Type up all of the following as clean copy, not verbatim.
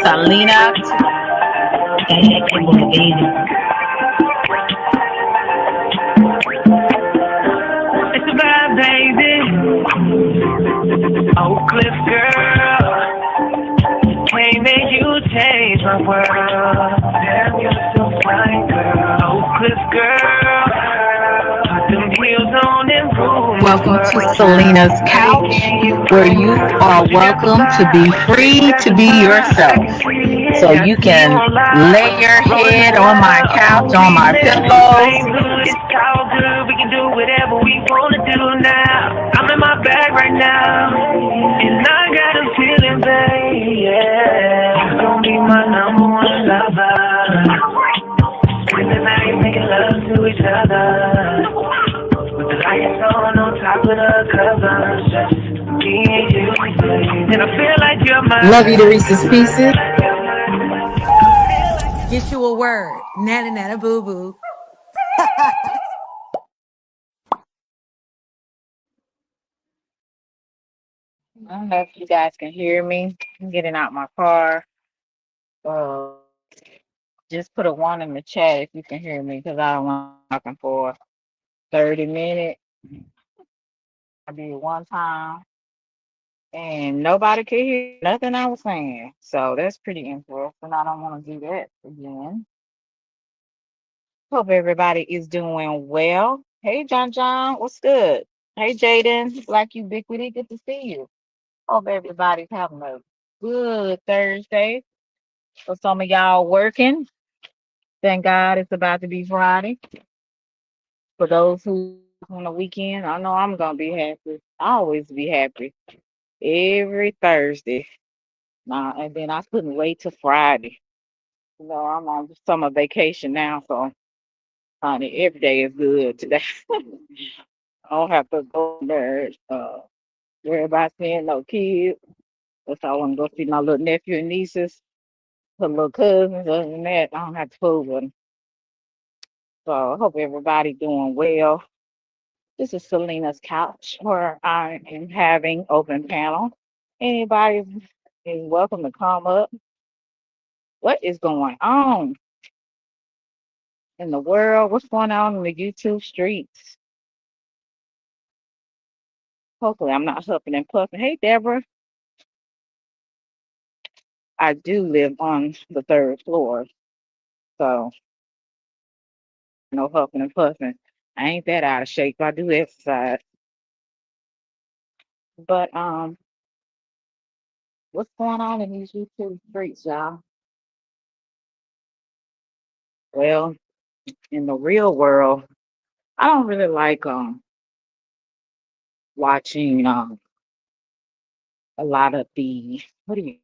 Selena. It's a bad baby. Oh, Cliff girl. Can't make you change my world. Damn, you're so fine, girl. Oh, Cliff girl. Put them heels on and prove my Welcome to world. Selena's Couch, where you are welcome to be free to be yourself. So you can lay your head on my couch, on my pillows. It's all good, we can do whatever we wanna do now. I'm in my bag right now, and I got a feeling, babe, yeah. You gon' be my number one lover. Spend the night making love to each other. With the lights on top of the covers. Just me and you, babe. And I feel like you're my Love you to Reese's Pieces. Get you a word. Nana nana boo boo. I don't know if you guys can hear me. I'm getting out my car. Uh, just put a one in the chat if you can hear me because I don't want to be talking for 30 minutes. I did one time and nobody could hear nothing I was saying. So that's pretty interesting. I don't want to do that again. Hope everybody is doing well. Hey, John, what's good? Hey, Jaden, Black Ubiquity, good to see you. Hope everybody's having a good Thursday. For some of y'all working, thank God it's about to be Friday. For those who on the weekend, I know I'm gonna be happy. I always be happy every Thursday. Nah, and then I couldn't wait till Friday. You know, I'm on summer vacation now, so honey, every day is good today. I don't have to go there, worry about seeing no kids. That's why I want to go see my little nephew and nieces, her little cousins. Other than that, I don't have to fool with them. So I hope everybody doing well. This is Selena's Couch, where I am having open panel. Anybody is welcome to come up. What is going on in the world? What's going on in the YouTube streets? Hopefully, I'm not huffing and puffing. Hey, Deborah. I do live on the third floor, so no huffing and puffing. I ain't that out of shape. I do exercise. But what's going on in these YouTube streets, y'all? Well, in the real world, I don't really like watching a lot of the what do you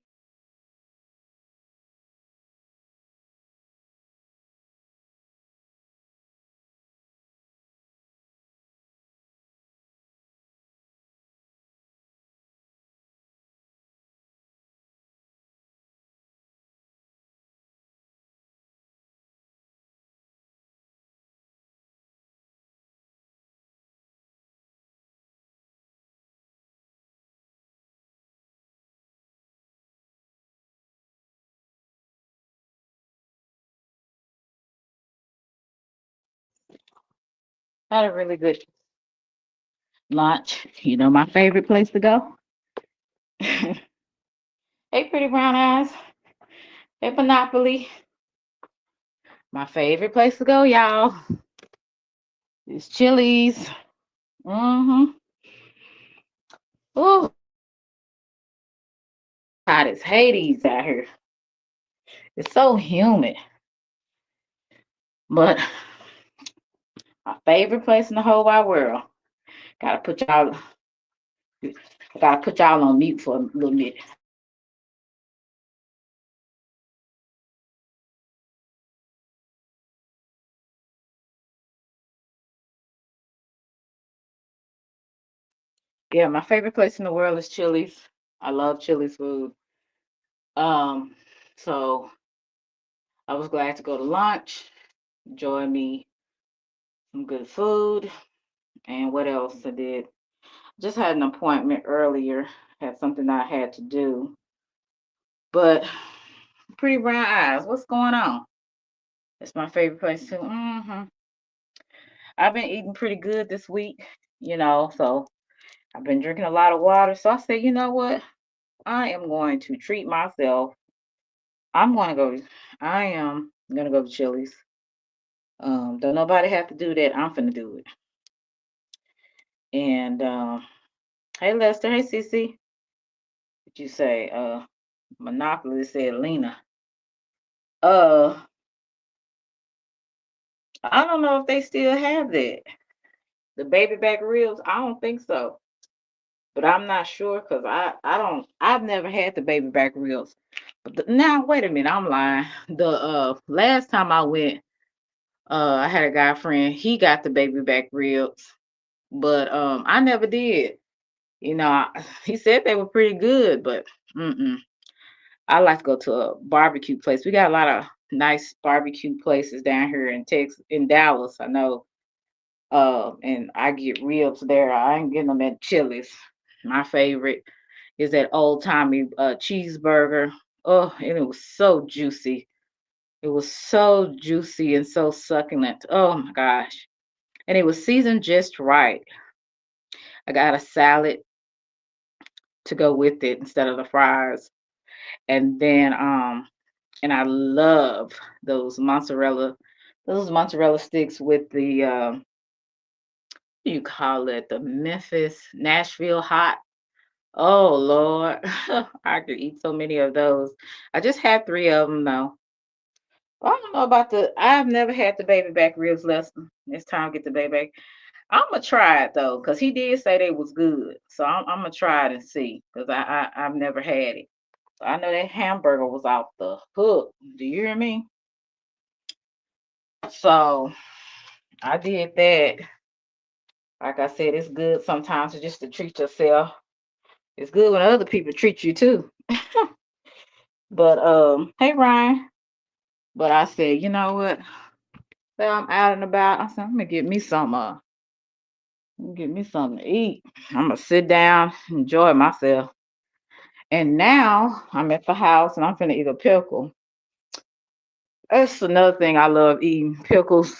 had a really good lunch. You know my favorite place to go. Hey, pretty brown eyes. Hey, Monopoly. My favorite place to go, y'all, is Chili's. Mm-hmm. Ooh, hot as Hades out here. It's so humid. But my favorite place in the whole wide world. Gotta put y'all gotta put y'all on mute for a little minute. Yeah, my favorite place in the world is Chili's. I love Chili's food. Um, so I was glad to go to lunch, enjoy me some good food, and what else I did? Just had an appointment earlier, had something I had to do. But pretty brown eyes, what's going on? That's my favorite place too. I've been eating pretty good this week, so I've been drinking a lot of water. So I said, you know what? I am going to treat myself. I'm going to go. I am going to go to Chili's. Don't nobody have to do that. I'm finna do it. And hey Lester, hey Cece. What you say? Monopoly said Lena. Uh, I don't know if they still have that. The baby back ribs. I don't think so. But I'm not sure because I've never had the baby back ribs. But now wait a minute, I'm lying. The last time I went, I had a guy friend, he got the baby back ribs, but I never did. He said they were pretty good, but mm-mm. I like to go to a barbecue place. We got a lot of nice barbecue places down here in Texas, in Dallas. I know. And I get ribs there. I ain't getting them at Chili's. My favorite is that old timey cheeseburger. Oh, and it was so juicy. It was so juicy and so succulent. Oh my gosh. And it was seasoned just right. I got a salad to go with it instead of the fries. And then and I love those mozzarella sticks with the what do you call it? The Memphis Nashville hot. Oh Lord. I could eat so many of those. I just had three of them though. I don't know about I've never had the baby back ribs lesson. It's time to get the baby back. I'm gonna try it though, cause he did say they was good. So I'm gonna try it and see, cause I've never had it. So I know that hamburger was off the hook. Do you hear me? So I did that. Like I said, it's good sometimes just to treat yourself. It's good when other people treat you too. But hey Ryan. But I said, you know what? Say I'm out and about. I said, I'm gonna get me something to eat. I'm gonna sit down, enjoy myself. And now I'm at the house and I'm finna eat a pickle. That's another thing I love eating pickles.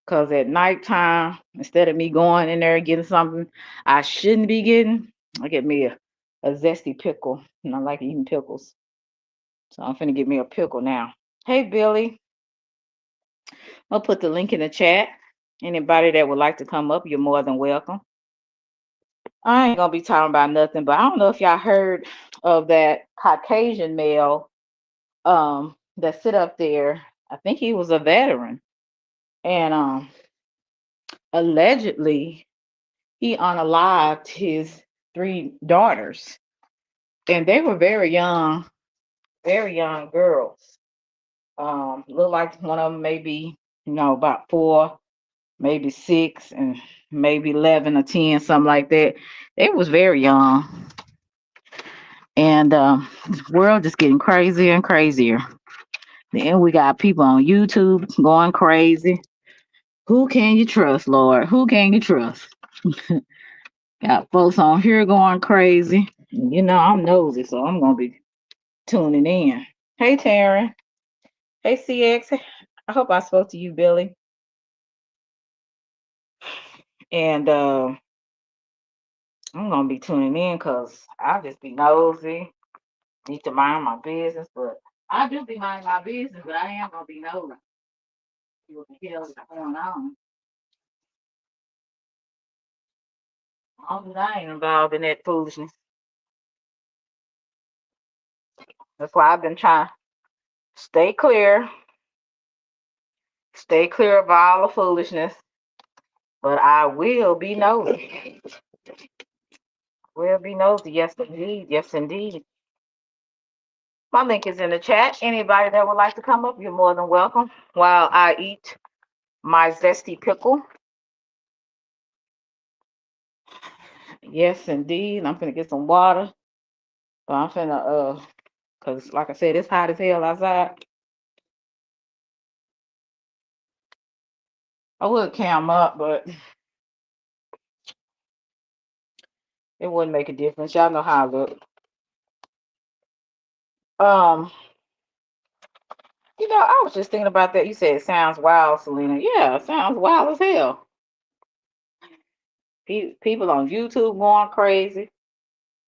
Cause at nighttime, instead of me going in there and getting something I shouldn't be getting, I get me a zesty pickle. And I like eating pickles. So I'm finna get me a pickle now. Hey Billy, I'll put the link in the chat. Anybody that would like to come up, you're more than welcome. I ain't gonna be talking about nothing, but I don't know if y'all heard of that Caucasian male that sit up there. I think he was a veteran. And allegedly he unalived his three daughters. And they were very young girls. Looked like one of them maybe, about four, maybe six, and maybe 11 or 10, something like that. They was very young. And the world just getting crazier and crazier. Then we got people on YouTube going crazy. Who can you trust, Lord? Who can you trust? Got folks on here going crazy. I'm nosy, so I'm gonna be tuning in. Hey, Taryn. Hey, CX. I hope I spoke to you, Billy. And I'm gonna be tuning in because I just be nosy. Need to mind my business, but I do be minding my business, but I am gonna be nosy. See what the hell is going on? As long as I ain't involved in that foolishness. That's why I've been trying to stay clear, stay clear of all the foolishness. But I will be nosy. Will be nosy. Yes, indeed. Yes, indeed. My link is in the chat. Anybody that would like to come up, you're more than welcome while I eat my zesty pickle. Yes, indeed. I'm finna get some water. But I'm finna cause like I said, it's hot as hell outside. I would cam up, but it wouldn't make a difference. Y'all know how I look. Um, I was just thinking about that. You said it sounds wild, Selena. Yeah, it sounds wild as hell. People on YouTube going crazy.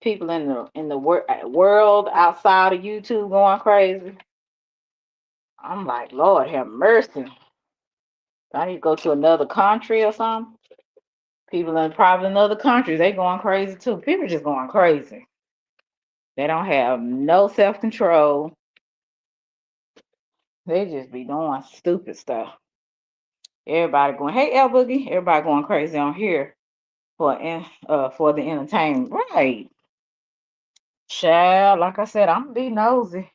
People in the world outside of YouTube going crazy. I'm like, Lord have mercy. I need to go to another country or something. People in probably in other countries, they going crazy too. People just going crazy. They don't have no self control. They just be doing stupid stuff. Everybody going, hey El Boogie, everybody going crazy on here for the entertainment. Right. Child, like I said, I'm gonna be nosy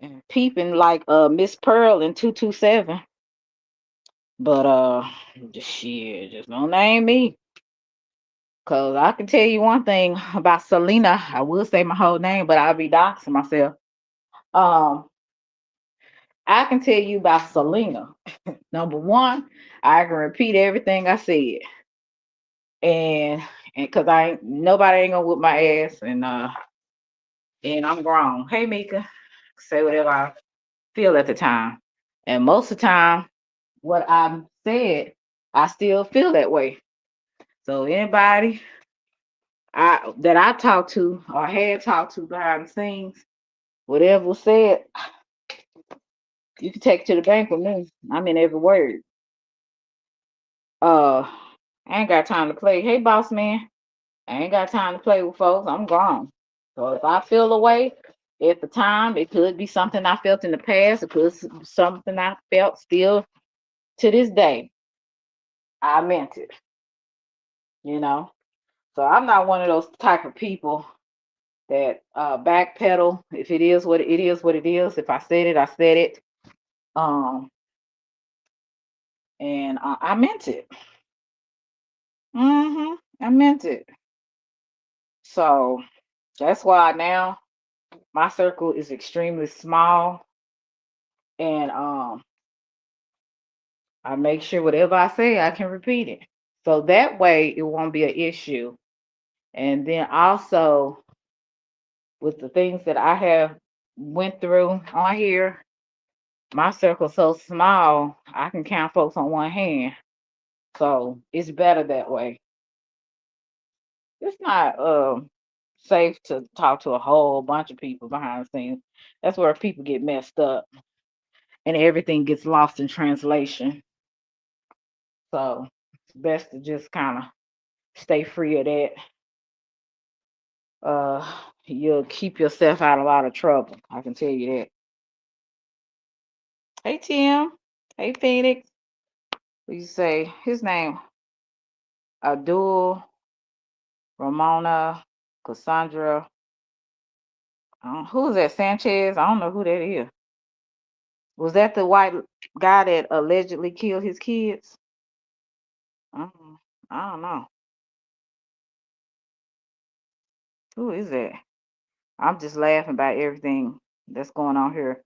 and peeping like Miss Pearl in 227. But shit, just don't name me. Cause I can tell you one thing about Selena. I will say my whole name, but I'll be doxing myself. Um, I can tell you about Selena. Number one, I can repeat everything I said. And cause I ain't nobody ain't gonna whip my ass and I'm grown. Hey Mika, say whatever I feel at the time. And most of the time, what I said, I still feel that way. So anybody that I talked to or had talked to behind the scenes, whatever was said, you can take it to the bank with me. I mean every word. Uh, I ain't got time to play. Hey, boss man, I ain't got time to play with folks. I'm grown. So if I feel a way at the time, it could be something I felt in the past. It could be something I felt still to this day. I meant it, you know. So I'm not one of those type of people that backpedal. If it is what it is, what it is. If I said it, I said it. Um, and I meant it. I meant it. So that's why now my circle is extremely small, and I make sure whatever I say, I can repeat it. So that way it won't be an issue. And then also with the things that I have went through on here, my circle's so small, I can count folks on one hand. So it's better that way. It's not safe to talk to a whole bunch of people behind the scenes. That's where people get messed up and everything gets lost in translation. So it's best to just kind of stay free of that. You'll keep yourself out of a lot of trouble. I can tell you that. Hey Tim. Hey Phoenix. What you say? His name Abdul, Ramona, Cassandra. Who is that? Sanchez? I don't know who that is. Was that the white guy that allegedly killed his kids? Mm, I don't know. Who is that? I'm just laughing about everything that's going on here.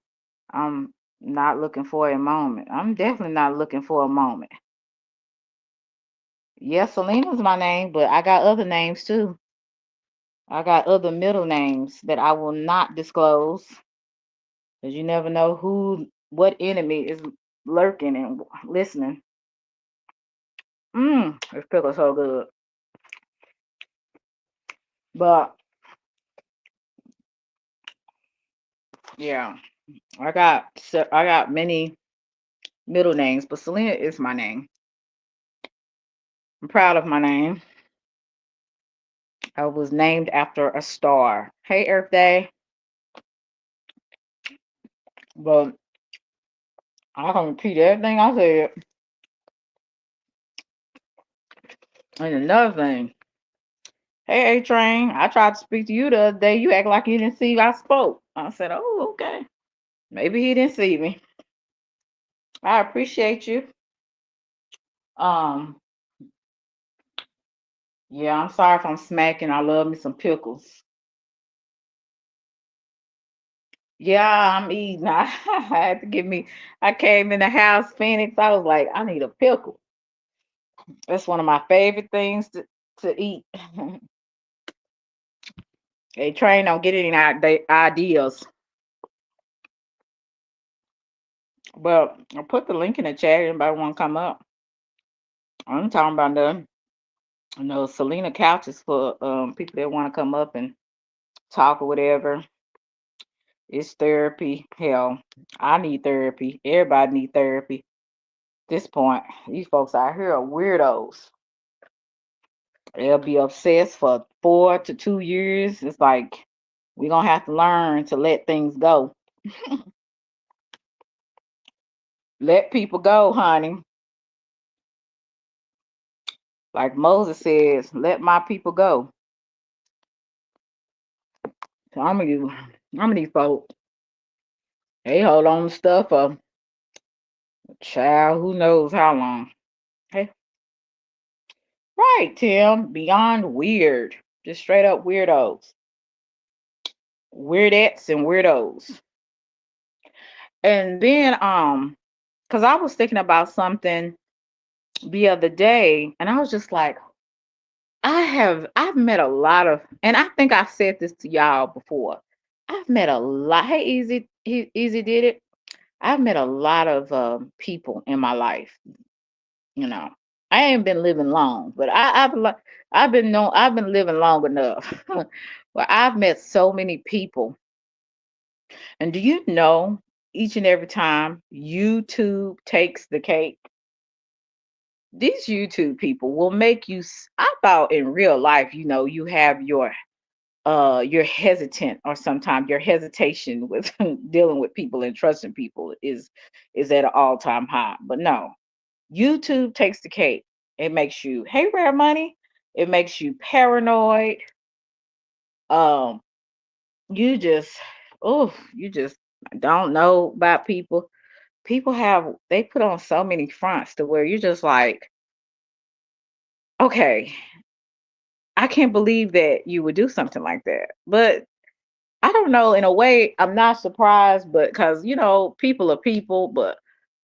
I'm not looking for a moment. I'm definitely not looking for a moment. Yes, Selena's my name, but I got other names too. I got other middle names that I will not disclose because you never know what enemy is lurking and listening. This pickle's so good. But yeah, I got many middle names, but Selena is my name. I'm proud of my name. I was named after a star. Hey, Earth Day. But I can repeat everything I said. And another thing, hey, A Train, I tried to speak to you the other day. You act like you didn't see I spoke. I said, oh, okay. Maybe he didn't see me. I appreciate you. Um, yeah, I'm sorry if I'm smacking. I love me some pickles. Yeah, I'm eating. I had to get me. I came in the house, Phoenix. I was like, I need a pickle. That's one of my favorite things to eat. Hey, Train, don't get any ideas. But I put the link in the chat. Anybody want to come up? I'm talking about Selena couches for people that want to come up and talk or whatever. It's therapy. Hell, I need therapy. Everybody need therapy. At this point, these folks out here are weirdos. They'll be obsessed for 4 to 2 years. It's like we're gonna have to learn to let things go. Let people go, honey. Like Moses says, let my people go. Some of these folks, they hold on to stuff for child, who knows how long. Hey, right, Tim. Beyond weird. Just straight up weirdos. Weirdettes and weirdos. And then because I was thinking about something the other day, and I was just like, I've met a lot of, and I think I've said this to y'all before. I've met a lot. Hey, Easy did it. I've met a lot of people in my life. You know, I ain't been living long, but I've been living long enough. Well, I've met so many people, and do you know, each and every time YouTube takes the cake, these YouTube people will make you. I thought in real life, you have you're hesitant, or sometimes your hesitation with dealing with people and trusting people is at an all-time high. But no, YouTube takes the cake. It makes you, hey, rare money. It makes you paranoid. Um, you just, you just don't know about people. People they put on so many fronts to where you're just like, okay, I can't believe that you would do something like that. But I don't know, in a way, I'm not surprised, but because, people are people, but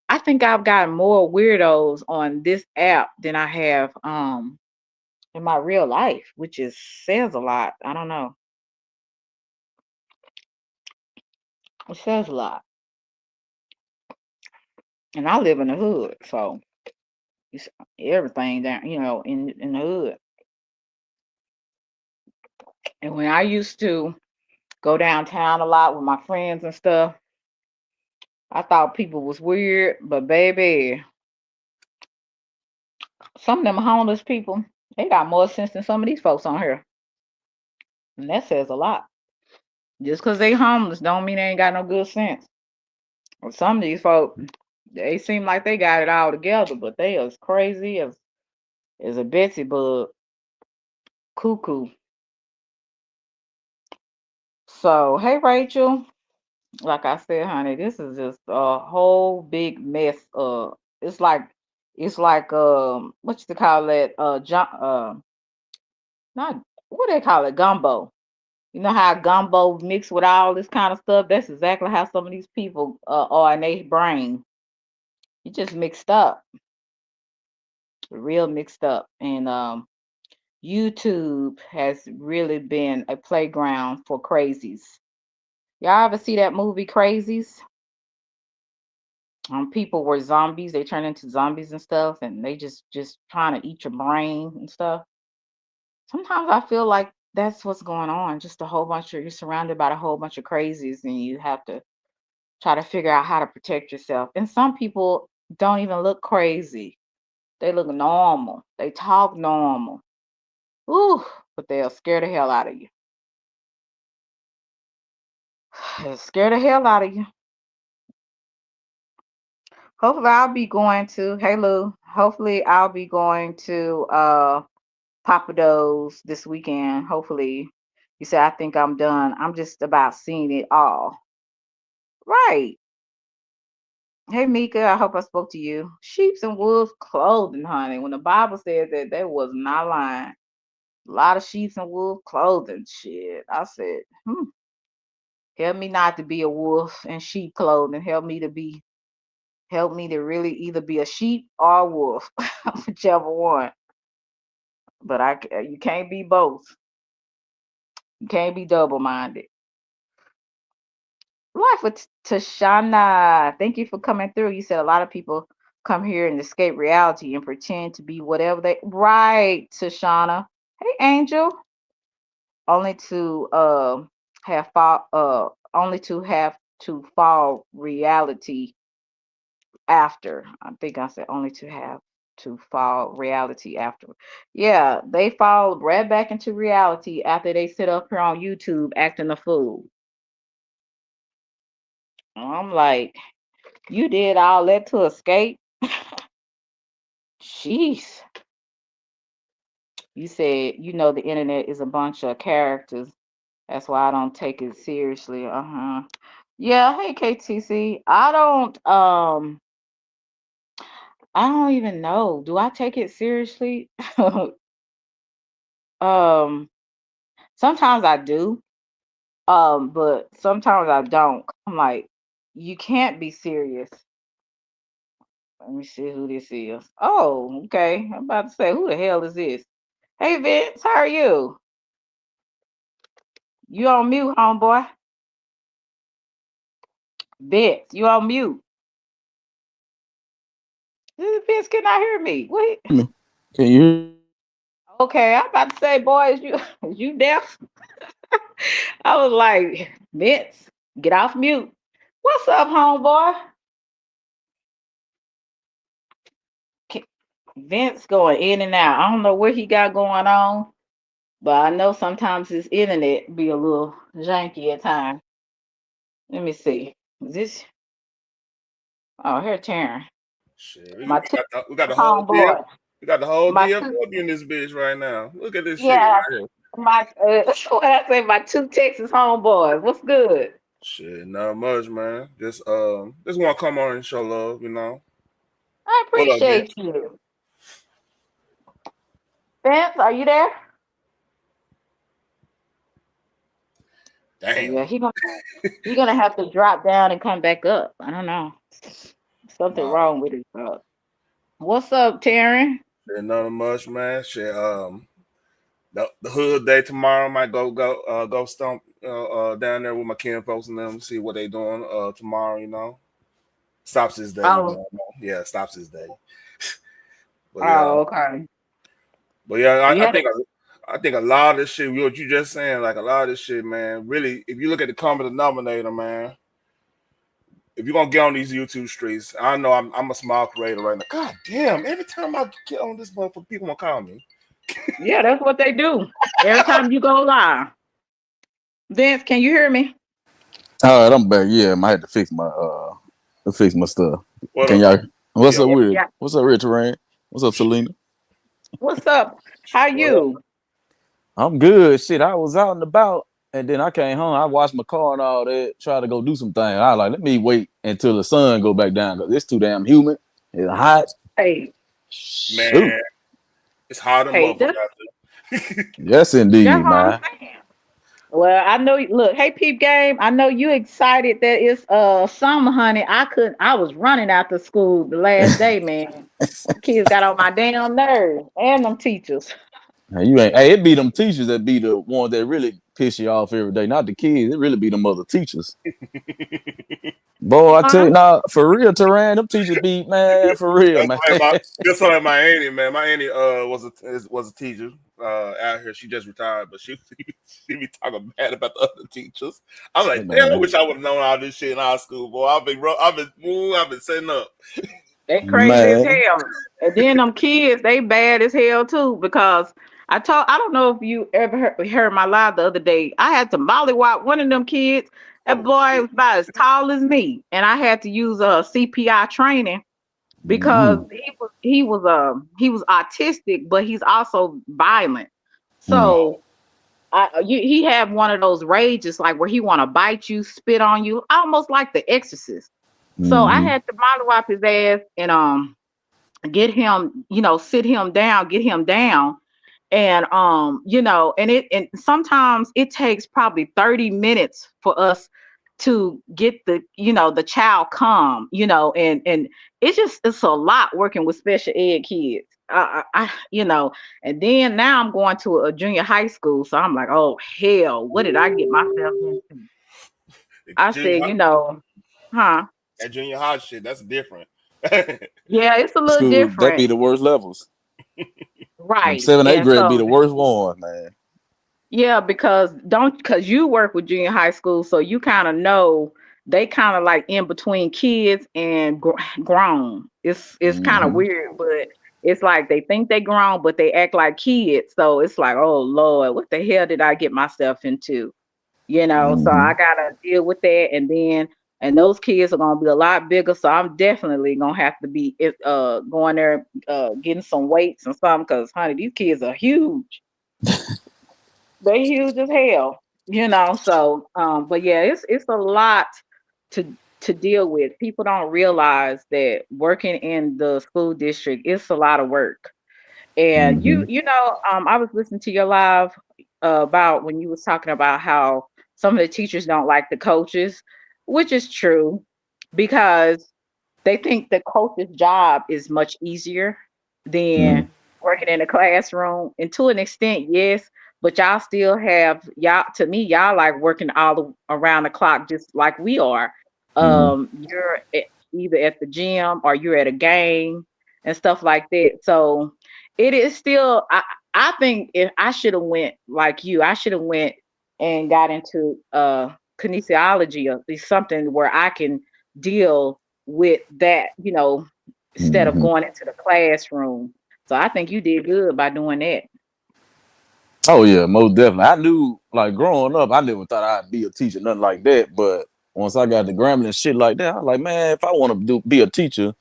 I think I've gotten more weirdos on this app than I have in my real life, which is says a lot. I don't know. It says a lot. And I live in the hood, so it's everything down, in the hood. And when I used to go downtown a lot with my friends and stuff, I thought people was weird, but baby, some of them homeless people, they got more sense than some of these folks on here. And that says a lot. Just because they homeless don't mean they ain't got no good sense. Or some of these folks, they seem like they got it all together, but they as crazy as a Betsy bug, cuckoo. So, hey Rachel, like I said, honey, this is just a whole big mess. It's like what you call that? Not what they call it, gumbo. You know how gumbo mixed with all this kind of stuff? That's exactly how some of these people are in their brain. You just mixed up, real mixed up. And YouTube has really been a playground for crazies. Y'all ever see that movie Crazies? People were zombies. They turn into zombies and stuff, and they just trying to eat your brain and stuff. Sometimes I feel like that's what's going on. Just a whole bunch of you're surrounded by a whole bunch of crazies, and you have to try to figure out how to protect yourself. And some people don't even look crazy. They look normal. They talk normal. Ooh, but they'll scare the hell out of you. They'll scare the hell out of you. Hopefully I'll be going to, hey Lou, hopefully I'll be going to Papa Do's this weekend. Hopefully. You said I think I'm done. I'm just about seeing it all. Right. Hey Mika, I hope I spoke to you. Sheeps and wolves clothing, honey. When the Bible said that, they was not lying. A lot of sheeps and wolf clothing. Shit. I said, help me not to be a wolf in sheep clothing. Help me to really either be a sheep or a wolf, whichever one. But you can't be both. You can't be double minded. Life with Tashana. Thank you for coming through. You said a lot of people come here and escape reality and pretend to be whatever they right, Tashana. Hey Angel. Only to have fall only to have to fall reality after. I think I said only to have to fall reality after. Yeah, they fall right back into reality after they sit up here on YouTube acting a fool. I'm like, you did all that to escape? Jeez. You said, the internet is a bunch of characters. That's why I don't take it seriously. Uh-huh. Yeah, hey KTC. I don't even know. Do I take it seriously? um Sometimes I do. But sometimes I don't. I'm like, you can't be serious. Let me see who this is. Oh, okay. I'm about to say, who the hell is this? Hey Vince, how are you? You on mute, homeboy. Vince, you on mute. Vince cannot hear me. What? Me. Can you hear me? Okay, I'm about to say, boy, is you is you deaf? I was like, Vince, get off mute. What's up, homeboy? K- Vince going in and out. I don't know what he got going on, but I know sometimes his internet be a little janky at times. Let me see. Is this? Oh, here, Taryn. Shit, My we two got the whole deal. homeboy. We got the whole My two. DFW in this bitch right now. Look at this shit Yeah, right here. my. What I say? My two Texas homeboys. What's good? Shit, not much, man. Just want to come on and show love, you know. I What up, appreciate bitch? you, Vince. Are you there? Damn. Yeah, he gonna have to drop down and come back up. I don't know. Something Nah, wrong with his What's up, Taryn? shit, nothing much, man. Shit, the hood day tomorrow. Might go stomp down there with my kin folks and them, see what they doing tomorrow. You know, stops his day. You Oh, know, yeah, stops his day. But yeah, oh, okay. But yeah, Yeah, I think a lot of this shit, what you just saying, like a lot of this shit, man. Really, if you look at the common denominator, man, if you're gonna get on these YouTube streets, I know I'm a small creator right now. God damn! Every time I get on this motherfucker, people gonna call me. yeah, that's what they do. Every time you go live. Vince, can you hear me? Yeah. All right, I'm back. Yeah, I had to fix my stuff. What Can up? y'all? What's Yeah. up What? with it? Yeah. What's up, Rich Rain? What's up, Selena? What's up? How What up? you? I'm good. Shit, I was out and about, and then I came home. I washed my car and all that. Try to go do some things. I was like, let me wait until the sun go back down because it's too damn humid. It's hot. Hey, Shoot. Man, it's hard and hey, motherfucker out there. Yes, that's indeed, what I'm man. saying. Well, I know. Look, hey, peep game. I know you excited that it's summer, honey. I was running after school the last day, man. Kids got on my damn nerves, and them teachers. Hey, you ain't. Hey, it be them teachers that be the ones that really piss you off every day. Not the kids. It really be them other teachers. Boy, I tell Huh? you, nah, for real, Teran, them teachers be, man, for real, That's man. like my auntie, man. My auntie was a teacher out here. She just retired, but she be talking bad about the other teachers. I'm Hey, like, damn, I man, wish I would have known all this shit in our school, boy. I've been setting up. They crazy as man. hell. And then them kids, they bad as hell too. Because I don't know if you ever heard my live the other day. I had to mollywop one of them kids. That Oh boy shit. was about as tall as me, and I had to use a CPI training because Mm-mm. he was autistic, but he's also violent. Mm. So he had one of those rages like where he want to bite you, spit on you, almost like The Exorcist. So I Mm-hmm. had to mollywop his ass and get him, sit him down, get him down. And and sometimes it takes probably 30 minutes for us to get the child calm, and it's a lot working with special ed kids. And then now I'm going to a junior high school, so I'm like, oh hell, what did I get myself into? I Junior said, high, huh? that junior high shit, that's different. Yeah, it's a little School, that be different, the worst levels. Them right? 7, 8 And grade be so, the worst one, man. yeah, because you work with junior high school, so you kind of know they kind of like in between kids and grown. It's kind of Mm-hmm. weird, but it's like they think they grown, but they act like kids. So it's like, oh Lord, what the hell did I get myself into? So Mm-hmm. I gotta deal with that, and those kids are gonna be a lot bigger. So I'm definitely gonna have to be going there getting some weights and something, because honey, these kids are huge. They huge as hell, So, but yeah, it's a lot to deal with. People don't realize that working in the school district, it's a lot of work. And Mm-hmm. I was listening to your live about when you was talking about how some of the teachers don't like the coaches, which is true because they think the coach's job is much easier Mm-hmm. than working in a classroom. And to an extent, yes, but y'all still have y'all to me, y'all like working around the clock just like we are. You're either at the gym or you're at a game and stuff like that. So it is still I think if I should have went like you, I should have went and got into kinesiology or something where I can deal with that, instead of Mm-hmm. going into the classroom. So I think you did good by doing that. Oh yeah, most definitely. I knew, like, growing up, I never thought I'd be a teacher, nothing like that. But once I got the Grambling and shit like that, I was like, man, if I want to be a teacher,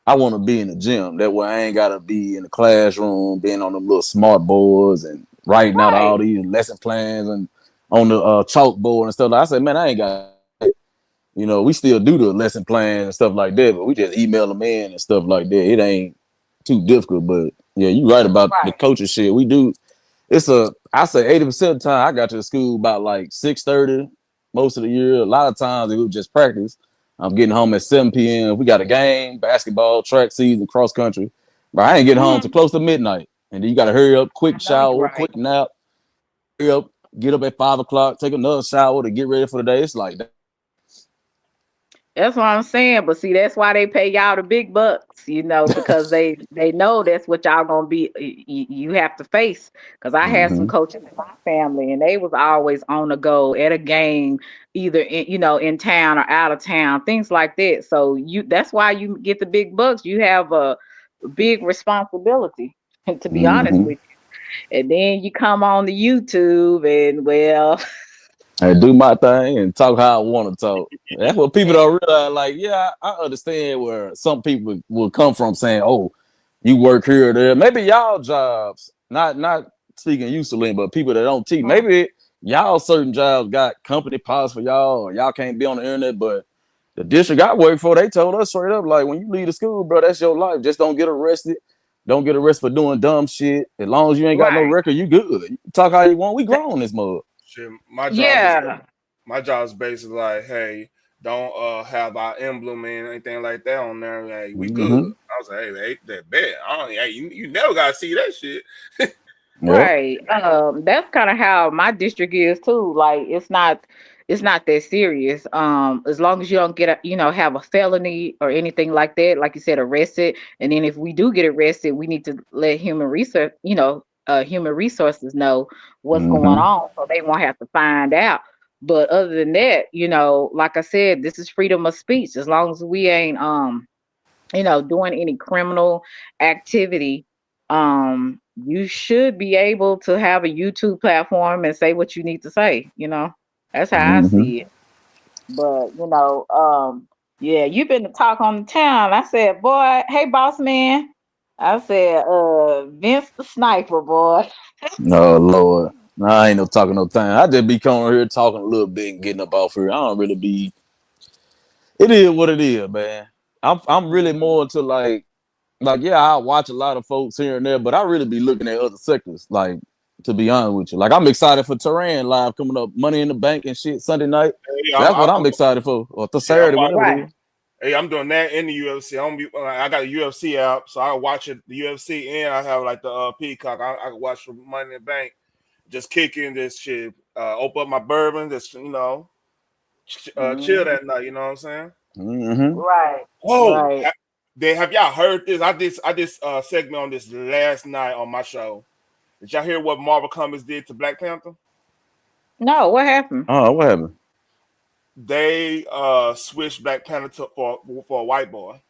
I want to be in the gym. That way, I ain't gotta be in the classroom, being on them little smart boards and writing out all Right. these lesson plans and on the chalkboard and stuff. I said, man, I ain't got. We still do the lesson plans and stuff like that, but we just email them in and stuff like that. It ain't too difficult. But yeah, you right about the Right. coaching shit. We do. I say 80% of the time I got to the school about like 6:30 most of the year. A lot of times it was just practice. I'm getting home at 7 p.m. We got a game, basketball, track season, cross country. But I ain't getting home till Hmm. close to midnight. And then you gotta hurry up, quick I know you're shower, right. quick nap, hurry up, get up at 5 o'clock, take another shower to get ready for the day. It's like that. That's what I'm saying. But see, that's why they pay y'all the big bucks, because they know that's what y'all gonna be. You have to face. Because I had some Mm-hmm. coaches in my family, and they was always on the go at a game, either in town or out of town, things like that. So that's why you get the big bucks. You have a big responsibility, to be honest Mm-hmm. with you. And then you come on the YouTube, and well, I do my thing and talk how I want to talk. That's what people don't realize. Like, yeah, I understand where some people will come from saying, "Oh, you work here or there." Maybe y'all jobs, not speaking you, Selena, but people that don't teach. Mhm. Maybe y'all certain jobs got company policy for y'all, or y'all can't be on the internet. But the district I work for, they told us straight up, like, when you leave the school, bro, that's your life. Just don't get arrested. Don't get arrested for doing dumb shit. As long as you ain't got no Right. record, you good. You can talk how you want. We grown this mug. Shit, Yeah. my job is basically like, hey, don't have our emblem and anything like that on there. Hey, we good. Mm-hmm. I was like, hey, that bad. I don't, hey, you never gotta see that shit. Yep. Right. That's kind of how my district is too. Like it's not that serious. As long as you don't get have a felony or anything like that, like you said, arrested. And then if we do get arrested, we need to let human resources know what's going Mm-hmm. on so they won't have to find out. But other than that, like I said, this is freedom of speech. As long as we ain't doing any criminal activity, you should be able to have a YouTube platform and say what you need to say. That's how I Mm-hmm. see it. But yeah, you've been to talk on the town. I said, boy, hey boss man. I said, Vince the sniper, boy. Oh Lord. Nah, I ain't no talking no time. I just be coming here talking a little bit and getting up off here. I don't really be. It is what it is, man. I'm really Mhm. more into like yeah, I watch a lot of folks here and there, but I really be looking at other sectors. Like, to be honest with you, like, I'm excited for Terrain live coming up, Money in the Bank and shit Sunday night. Hey, That's what I'm excited for, or the shit, I'm Saturday, watching. whenever it Right. is. Hey, I'm doing that in the UFC. I got a UFC app, so I watch it, the UFC, and I have like the Peacock. I can watch Money in the Bank, just kicking this shit. Open up my bourbon, just. chill Mhm. that night. You know what I'm saying? Mm-hmm. Right. Oh, Right. have y'all heard this? I did segment on this last night on my show. Did y'all hear what Marvel Comics did to Black Panther? No, what happened? Oh, what happened? They switched Black Panther for a white boy.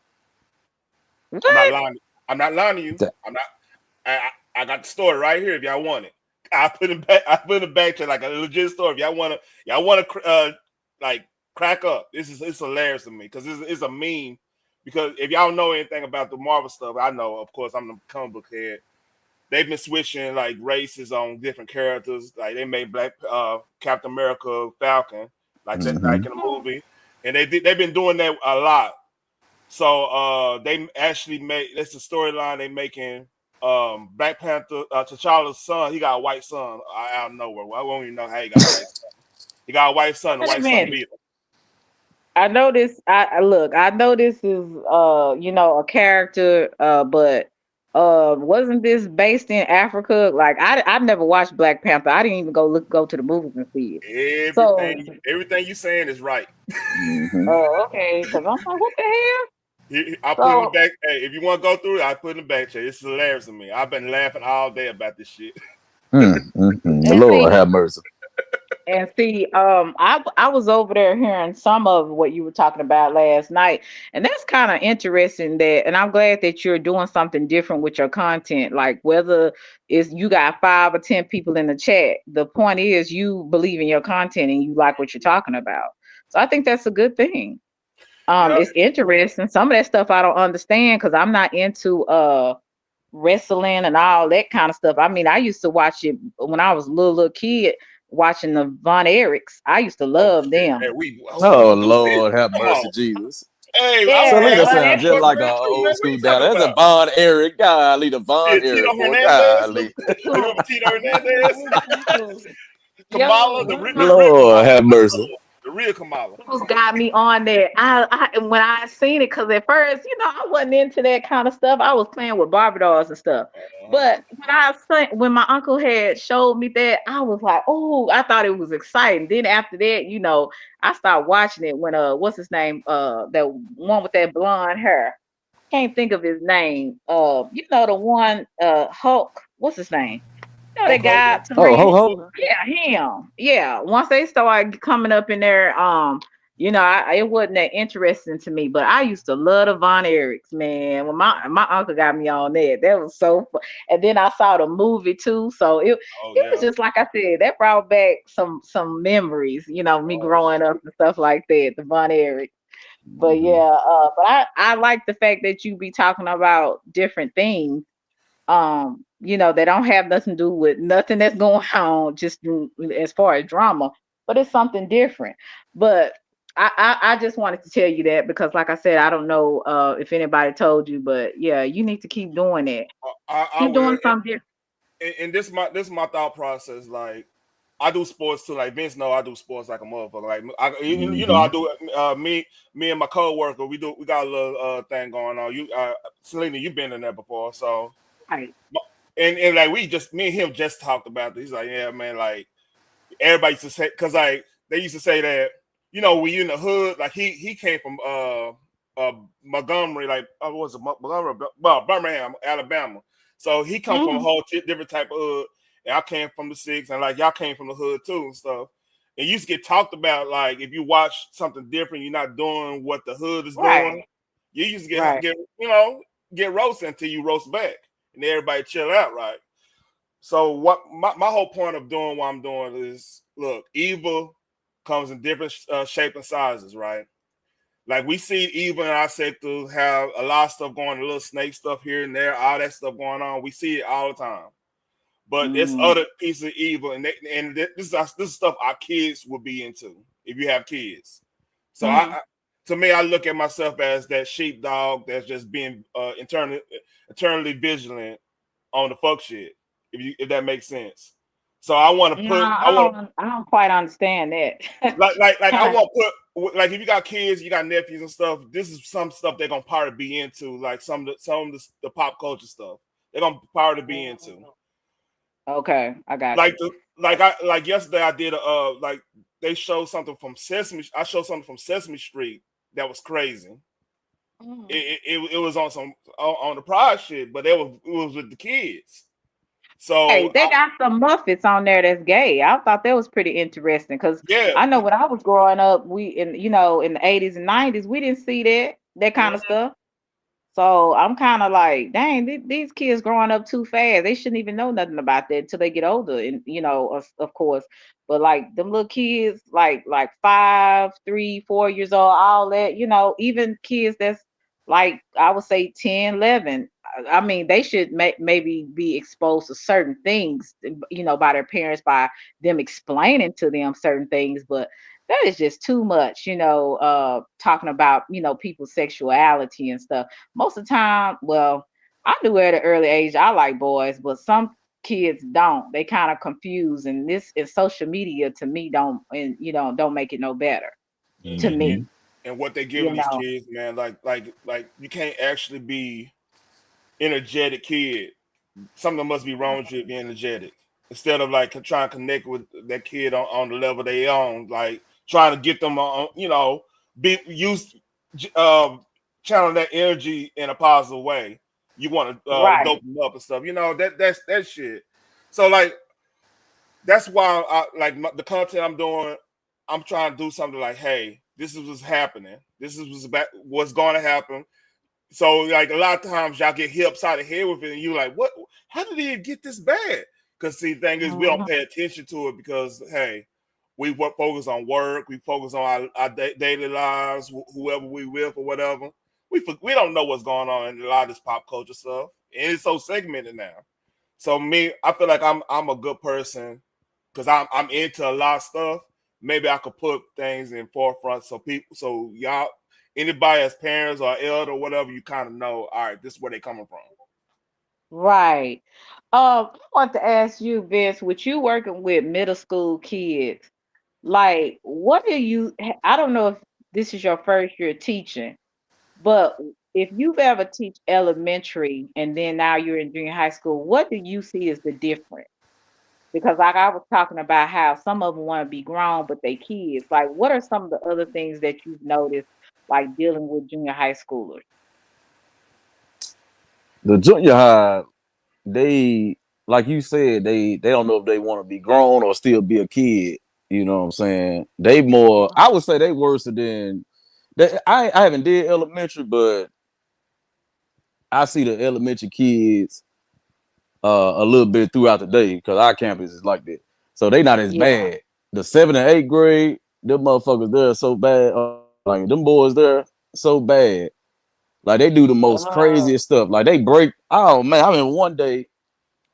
I'm not What? lying. I'm not lying to you. That- I'm not. I got the story right here. If y'all want it, I put it back. I put it back to like a legit story. If y'all wanna like crack up. It's hilarious to me because it's a meme. Because if y'all know anything about the Marvel stuff, I know. Of course, I'm the comic book head. They've been switching like races on different characters. Like they made Black Captain America Falcon, like Mhm. in the movie, and they've been doing that a lot. So they actually made that's the storyline they making. Black Panther, T'Challa's son, he got a white son out of nowhere. Well, I won't even know how he got a white son. He got a white son. The Wait a white son minute. beat him. I know this. I look. I know this is a character. But wasn't this based in Africa? Like I've never watched Black Panther. I didn't even go to the movies and see it. So, Everything you saying is right. Mhm. oh, okay. Because I'm like, what the hell? I put in the So, back. Hey, if you want to go through it, I put in the back chat. It's hilarious to me. I've been laughing all day about this shit. The and Lord see, have mercy. I was over there hearing some of what you were talking about last night, and that's kind of interesting. And I'm glad that you're doing something different with your content. Like whether it's you got 5 or 10 people in the chat, the point is you believe in your content and you like what you're talking about. So I think that's a good thing. Yeah, It's interesting. Some of that stuff I don't understand because I'm not into wrestling and all that kind of stuff. I mean, I used to watch it when I was a little kid, watching the Von Erichs. I used to oh love shit. them. Hey, we Oh gonna do this. Lord have Come on. mercy, Jesus. Hey, I was Yeah, Selena asking Von sounds that just Erich. like question a too, man. old What are school you dad. talking That's a about? Von Eric. Golly, the Von Shit, Tito Eric boy. Hernandez. Golly. You remember Tito Hernandez? Kamala, Yo, one of the my real Lord Kamala, have not the mercy. other one. The real Kamala. uncles got me on there. When I seen it, because at first, I wasn't into that kind of stuff. I was playing with Barbie dolls and stuff. Uh-huh. But when my uncle had showed me that, I was like, oh, I thought it was exciting. Then after that, I started watching it when what's his name? That one with that blonde hair. Can't think of his name. The one Hulk. What's his name? That Hulk guy Hogan. Oh, ho Tyrese. ho. Yeah, him. Yeah. Once they started coming up in there, it wasn't that interesting to me. But I used to love the Von Erichs, man. When my uncle got me on that was so fun. And then I saw the movie too, so Oh it was yeah. just like I said, that brought back some memories. Me Oh growing up and stuff like that. The Von Erichs. But Mhm. yeah, but I like the fact that you be talking about different things they don't have nothing to do with nothing that's going on as far as drama, but it's something different. But I just wanted to tell you that because like I said, I don't know if anybody told you, but yeah, you need to keep doing it. I Keep will. doing something different. And this my thought process. Like I do sports too. Like Vince know I do sports like a motherfucker. Like I Mhm. do. Me and my coworker, we got a little thing going on. Selena, you've been in there before, so Right. and like me and him just talked about this. He's like, yeah, man, like everybody used to say because like they used to say that when you in the hood, like he came from Montgomery, like what was it Montgomery, well, Birmingham, Alabama. So he come from a Mhm. whole different type of hood, and I came from the six, and like y'all came from the hood too and stuff. And you used to get talked about like if you watch something different, you're not doing what the hood is doing. Right. You used to Right. get roasted until you roast back, and everybody chill out, right? So what my whole point of doing what I'm doing is look, evil comes in different shape and sizes, right? Like we see evil in our sector have a lot of stuff going, a little snake stuff here and there, all that stuff going on. We see it all the time. But there's Mm. other pieces of evil, and this is stuff our kids will be into if you have kids. So Mm. to me, I look at myself as that sheepdog that's just being eternally vigilant on the fuck shit. If that makes sense. So No, I don't quite understand that. like I Kind of. want to put like if you got kids, you got nephews and stuff. This is some stuff they're gonna probably be into, like some of the pop culture stuff they're gonna probably be into. Okay, I got Like you. the like I like yesterday I did like they showed something from Sesame. I showed something from Sesame Street that was crazy. Mhm. It was on some on the Pride shit, but it was with the kids. Hey, So they got some Muppets on there that's gay. I thought that was pretty interesting because yeah, I know when I was growing up, we in in the 80s and 90s, we didn't see that kind of mhm, stuff. So I'm kind of like, dang, these kids growing up too fast. They shouldn't even know nothing about that until they get older, and of course. But like them little kids, like 5, 3, 4 years old, all that, even kids that's like I would say 10, 11. I mean, they should maybe be exposed to certain things, by their parents by them explaining to them certain things, but that is just too much, talking about, people's sexuality and stuff most of the time. Well, I knew at an early age I like boys, but some kids don't. They kind of confused, and this is social media to me don't make it no better to mhm. me. And what they You giving these know, kids, man, like you can't actually be energetic kid. Something must be wrong with you if you're energetic. Instead of like trying to connect with that kid on the level they on, like trying to get them on, be use channel that energy in a positive way. You want to right, dope them up and stuff. That's that shit. So like that's why I like the content I'm doing. I'm trying to do something like, hey, this is what's happening. This is what's going to happen. So like a lot of times y'all get hit upside the head with it, and you like, what? How did it get this bad? Because see, the thing is, we don't mhm, pay attention to it because hey, we focus on work, we focus on our daily lives, whoever we with or whatever. We don't know what's going on in a lot of this pop culture stuff, and it's so segmented now. So me, I feel like I'm a good person because I'm into a lot of stuff. Maybe I could put things in forefront so people, so y'all, anybody as parents or elder or whatever, you kind of know. All right, this is where they coming from. right. I want to ask you, Vince, with you working with middle school kids, like, what do you? I don't know if this is your first year teaching, but if you've ever teach elementary and then now you're in junior high school, what do you see as the difference? Because like I was talking about how some of them want to be grown, but they kids. Like, what are some of the other things that you've noticed, like dealing with junior high schoolers? The junior high, they like you said, they don't know if they want to be grown or still be a kid. You know what I'm saying? They more, I would say they worse than they. I haven't did elementary, but I see the elementary kids a little bit throughout the day because our campus is like that. So they not as Yeah, bad. The 7th and 8th grade, them motherfuckers there so bad. Like them boys there so bad. Like they do the most uh, craziest stuff. Like they break. Oh man, I mean one day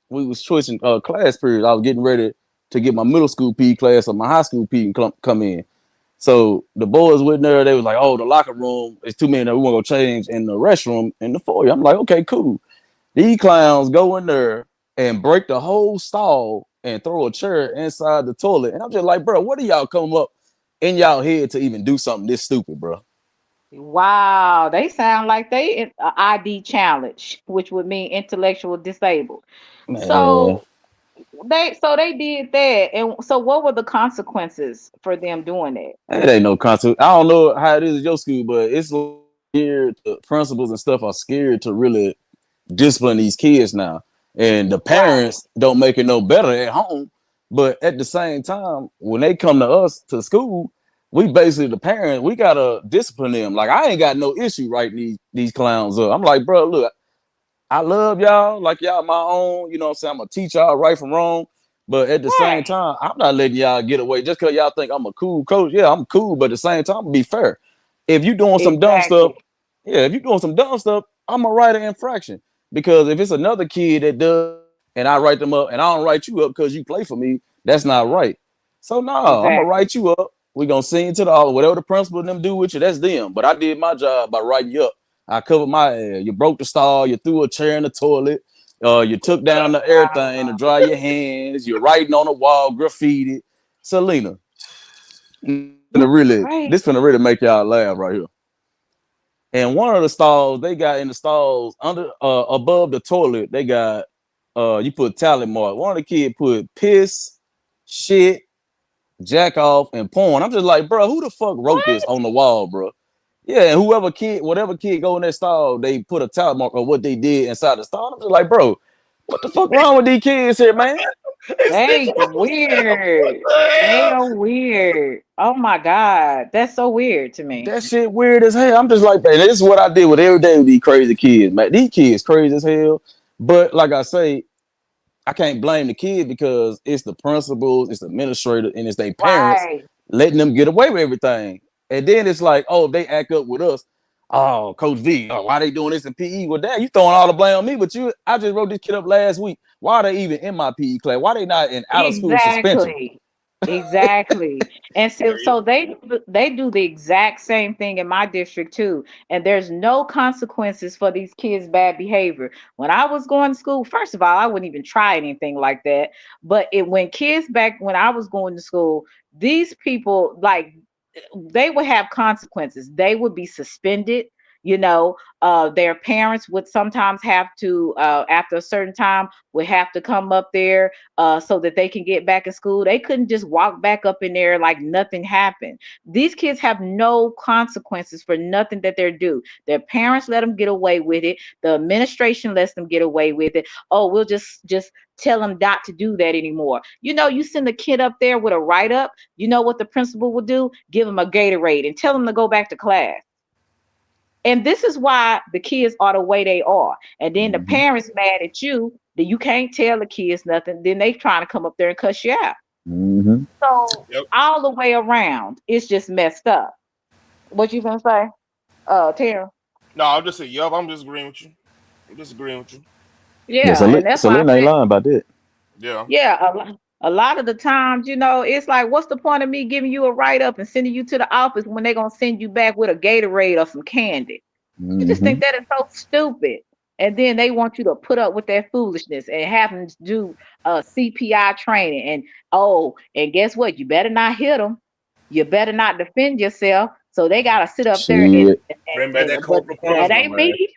we was switching class periods. I was getting ready to get my middle school P class or my high school P come in. So the boys went there. They was like, "Oh, the locker room is too many. We want to go change in the restroom in the foyer." I'm like, "Okay, cool." These clowns go in there and break the whole stall and throw a chair inside the toilet. And I'm just like, bro, what do y'all come up in y'all head to even do something this stupid, bro? wow, they sound like they in a ID challenge, which would mean intellectual disabled. Man, So they did that, and so what were the consequences for them doing that? it ain't no consequence. I don't know how it is at your school, but it's scared. Principals and stuff are scared to really discipline these kids now. And the Right. parents don't make it no better at home. But at the same time, when they come to us to school, we basically the parents, we gotta discipline them. Like I ain't got no issue writing these clowns up. I'm like, bro, look, I love y'all, like y'all my own, you know what I'm saying? I'm gonna teach y'all right from wrong. But at the same Right. time, I'm not letting y'all get away just because y'all think I'm a cool coach. Yeah, I'm cool, but at the same time, be fair. If you doing some dumb stuff, Exactly. yeah, if you doing some dumb stuff, I'm gonna write an infraction. Because if it's another kid that does and I write them up and I don't write you up because you play for me, that's not right. So no, I'm gonna Exactly. write you up. We gonna send you to the office. Whatever the principal and them do with you, that's them. But I did my job by writing you up. I covered my ass. You broke the stall. You threw a chair in the toilet. You took down the everything to Wow. dry your hands. You're writing on the wall, graffiti. Selena, That's great. this finna really make y'all laugh right here. And one of the stalls they got in the stalls under above the toilet, they got, you put talent mark. One of the kid put piss, shit, jack off, and porn. I'm just like, bro, who the fuck wrote this What? on the wall, bro? Yeah, and whoever kid, whatever kid go in that stall, they put a towel mark of what they did inside the stall. I'm just like, bro, what the fuck wrong with these kids here, man? It's They what weird. the They hell? are weird. Oh my God. That's so weird to me. That shit weird as hell. I'm just like, man, this is what I did with every day with these crazy kids, man. These kids crazy as hell. But like I say, I can't blame the kid because it's the principals, it's the administrator, and it's their parents Right. letting them get away with everything. And then it's like, oh, if they act up with us. Oh, Coach V, oh, why they doing this in PE? Well, damn, you throwing all the blame on me, but I just wrote this kid up last week. Why are they even in my PE class? Why they not in out of school suspension? Exactly. Exactly. And so, There you they do the exact same thing in my district too. And there's no consequences for these kids' bad behavior. When I was going to school, first of all, I wouldn't even try anything like that. But when kids back when I was going to school, these people like they would have consequences. They would be suspended. You know, their parents would sometimes have to, after a certain time, would have to come up there so that they can get back in school. They couldn't just walk back up in there like nothing happened. These kids have no consequences for nothing that they're due. Their parents let them get away with it. The administration lets them get away with it. Oh, we'll just tell them not to do that anymore. You know, you send a kid up there with a write up. You know what the principal will do? Give them a Gatorade and tell them to go back to class. And this is why the kids are the way they are. And then the Mm-hmm. parents mad at you that you can't tell the kids nothing. Then they trying to come up there and cuss you out. Mm-hmm. So Yep. all the way around, it's just messed up. What you gonna say, Tara? No, I'm just saying, yup, I'm just agreeing with you. I'm just agreeing with you. Yeah, Yeah, and that's why I Selena ain't said, lying about that. Yeah. yeah, a lot of the times, it's like, what's the point of me giving you a write up and sending you to the office when they're gonna send you back with a Gatorade or some candy? I just Mm-hmm. think that is so stupid. And then they want you to put up with their foolishness and have them do CPI training. And oh, and guess what? You better not hit them. You better not defend yourself. So they gotta sit up there Shit. Bring back that but corporal that punishment, ain't man. me.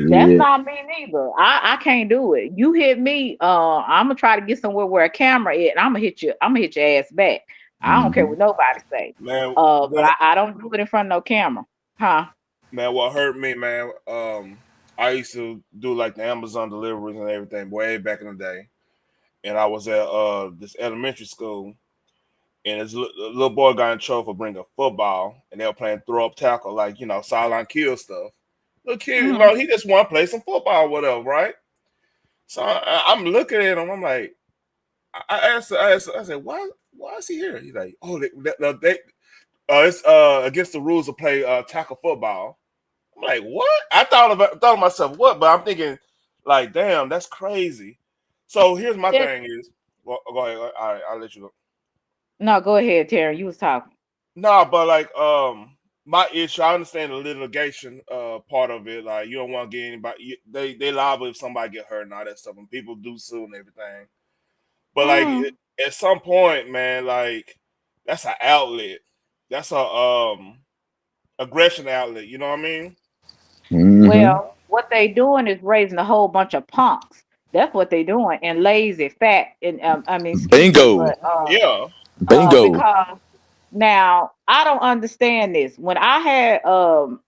That's Shit. not me neither. I can't do it. You hit me, I'm gonna try to get somewhere where a camera is, and I'm gonna hit your ass back. I don't care Mm-hmm. what nobody say. Man, But what I don't do it in front of no camera. Huh? man, what hurt me, man, I used to do like the Amazon deliveries and everything way back in the day. And I was at this elementary school, and this little boy got in trouble for bringing a football, and they were playing throw up tackle, like, sideline kill stuff. Little kid, Hmm. he just want to play some football or whatever, right? So I'm looking at him. I'm like, I said, why is he here? He's like, oh, it's against the rules to play tackle football. I'm like, what? I thought of myself, what? But I'm thinking, like, damn, that's crazy. So here's my thing is, well, go ahead. All right, I'll let you go. No, go ahead, Terry. You was talking. No, but like, my issue, I understand the litigation part of it. Like, you don't want to get anybody. They liable if somebody get hurt and all that stuff, and people do sue and everything. But like, Mm. at some point, man, like, that's an outlet. That's a aggression outlet. You know what I mean? Mm-hmm. Well, what they doing is raising a whole bunch of punks. That's what they doing, and lazy, fat, and I mean, excuse me, Bingo. but Yeah. Bingo. because now I don't understand this. When I had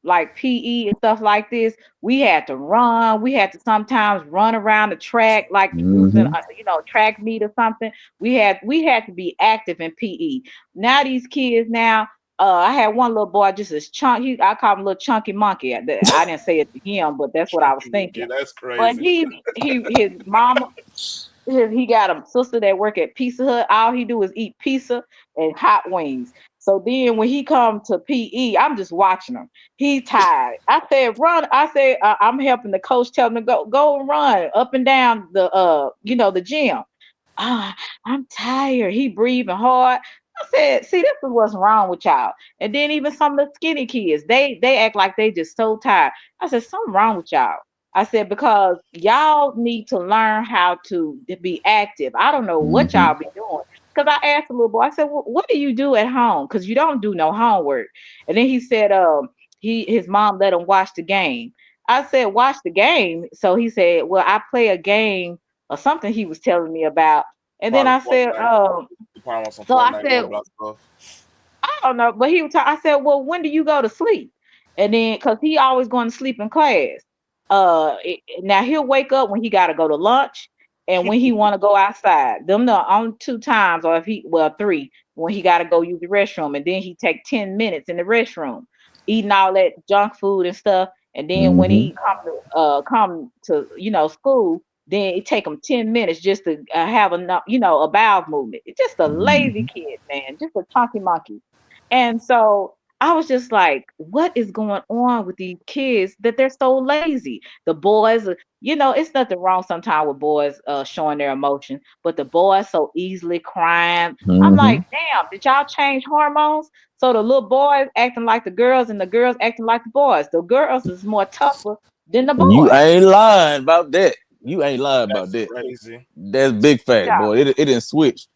like PE and stuff like this, we had to run. We had to sometimes run around the track like we was in Mm-hmm. track meet or something. We had to be active in PE. Now these kids now. I had one little boy, just as chunky. I call him little chunky monkey. I didn't say it to him, but that's what I was Chucky thinking. Monkey, that's But crazy. his mama he got a sister that work at Pizza Hut. All he do is eat pizza and hot wings. So then when he come to PE, I'm just watching him. He tired. I said, run. I said, I'm helping the coach tell him to go and run up and down the gym. Ah, I'm tired. He breathing hard. I said, see, this is what's wrong with y'all. And then even some of the skinny kids, they act like they just so tired. I said, something wrong with y'all. I said, because y'all need to learn how to be active. I don't know what Mm-hmm. y'all be doing. Because I asked the little boy, I said, well, what do you do at home? Because you don't do no homework. And then he said, his mom let him watch the game. I said, watch the game. So he said, well, I play a game or something he was telling me about. And then Probably I said, Fortnite. You probably want some So I Fortnite said, Roblox stuff. I don't know, but he was. I said, well, when do you go to sleep? And then, cause he always going to sleep in class. Now he'll wake up when he got to go to lunch, and when he want to go outside. Them the only two times, or if he well three, when he got to go use the restroom, and then he take 10 minutes in the restroom, eating all that junk food and stuff. And then when Mm-hmm. he come to school, then it take him 10 minutes just to have enough, a bowel movement. It's just a lazy Mm-hmm. kid, man, just a chunky monkey. And so I was just like, what is going on with these kids that they're so lazy? The boys, it's nothing wrong sometimes with boys showing their emotion, but the boys so easily crying. I'm Mm-hmm. like, damn, did y'all change hormones? So the little boys acting like the girls and the girls acting like the boys. The girls is more tougher than the You boys. ain't lying about that. You ain't lying about That's that. crazy. That's big facts, Yeah, boy. It didn't switch.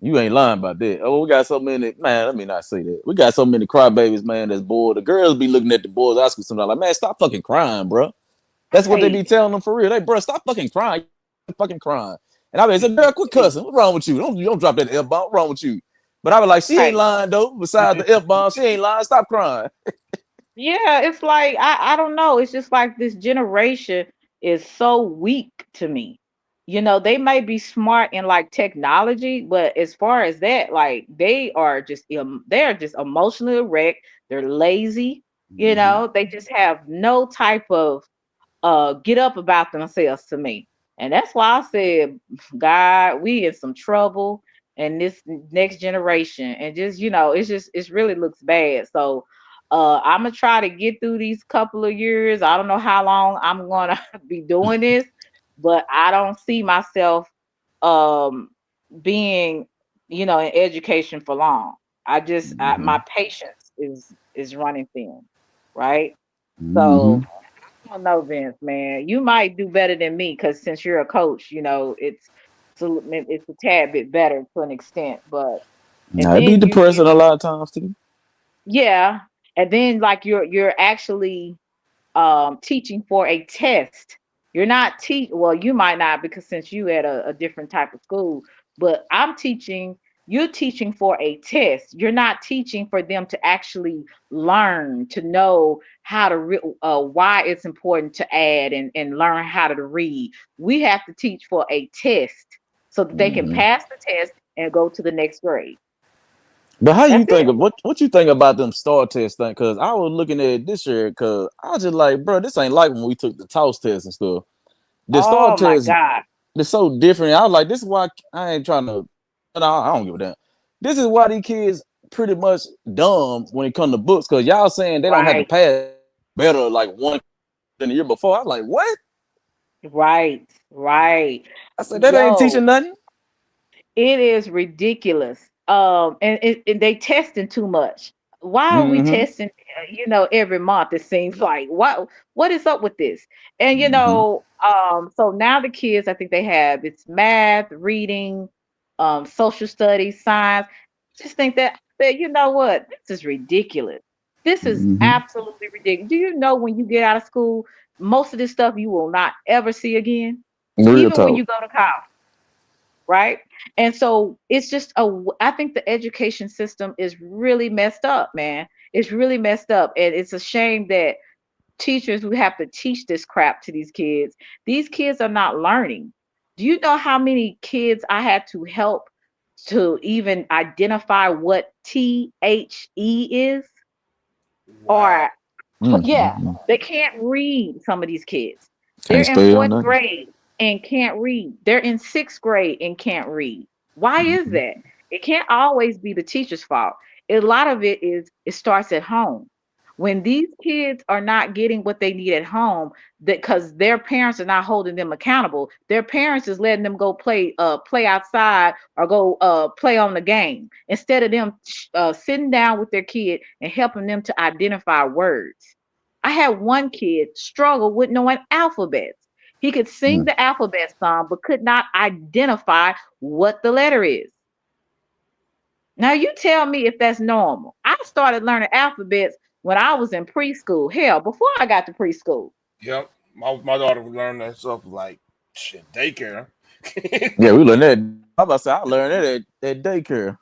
You ain't lying about that. Oh, we got so many, man. Let me not say that. We got so many crybabies, man. That's bored. The girls be looking at the boys asking something like, man, stop fucking crying, bro. That's what they be right, telling them for real. They, bro, stop fucking crying. You fucking crying. And I be like, girl, quit cussing. What's wrong with you? Don't drop that F bomb. What's wrong with you? But I be like, she ain't right. lying though. Besides the F bomb, she ain't lying. Stop crying. Yeah, it's like I don't know. It's just like this generation is so weak to me. They may be smart in like technology, but as far as that, like they're just emotionally wrecked. They're lazy. Mm-hmm. They just have no type of get up about themselves to me. And that's why I said, God, we in some trouble and this next generation. And just, it's really looks bad. So I'm gonna try to get through these couple of years. I don't know how long I'm gonna be doing this, but I don't see myself um being, in education for long. My patience is running thin, right? Mm-hmm. So I don't know, Vince, man. You might do better than me because since you're a coach, it's a tad bit better to an extent. But and Nah, it be then depressing a lot of times too. yeah, and then like you're actually teaching for a test. You're not teach well, you might not because since you at a different type of school, but you're teaching for a test. You're not teaching for them to actually learn, to know how to why it's important to add and learn how to read. We have to teach for a test so that they can Mm-hmm. pass the test and go to the next grade. But how you That's think it. of what you think about them star test thing? Because I was looking at it this year because I was just like, bro, this ain't like when we took the toss test and stuff. The star Oh my test God. is so different. I was like, this is why I ain't trying to. No, I don't give a damn. This is why these kids pretty much dumb when it comes to books because y'all saying they don't have to Right, pass better like one than the year before. I was like, what? right, right. I said that ain't Yo, teaching nothing. it is ridiculous. And they testing too much. Why are we Mm-hmm. testing, every month? It seems like what is up with this? And Mm-hmm. so now the kids, I think they have it's math, reading, social studies, science. Just think that you know what? This is ridiculous. This is Mm-hmm. absolutely ridiculous. Do you know when you get out of school, most of this stuff you will not ever see again, Real even when talk. you go to college, right? And so it's just I think the education system is really messed up, man. It's really messed up. And it's a shame that teachers who have to teach this crap to these kids are not learning. Do you know how many kids I had to help to even identify what THE is? Wow. Or yeah, Mm-hmm. they can't read, some of these kids. They're Can't in spell fourth nothing. grade and can't read. They're in sixth grade and can't read. Why is Mm-hmm. that? It can't always be the teacher's fault. A lot of it starts at home. When these kids are not getting what they need at home, that because their parents are not holding them accountable, their parents is letting them go play outside or go play on the game instead of them sitting down with their kid and helping them to identify words. I had one kid struggle with knowing alphabets. He could sing the alphabet song, but could not identify what the letter is. Now, you tell me if that's normal. I started learning alphabets when I was in preschool. Hell, before I got to preschool. Yep. My daughter would learn that stuff like shit daycare. Yeah, we learned that. I'm about to say I learned that at daycare.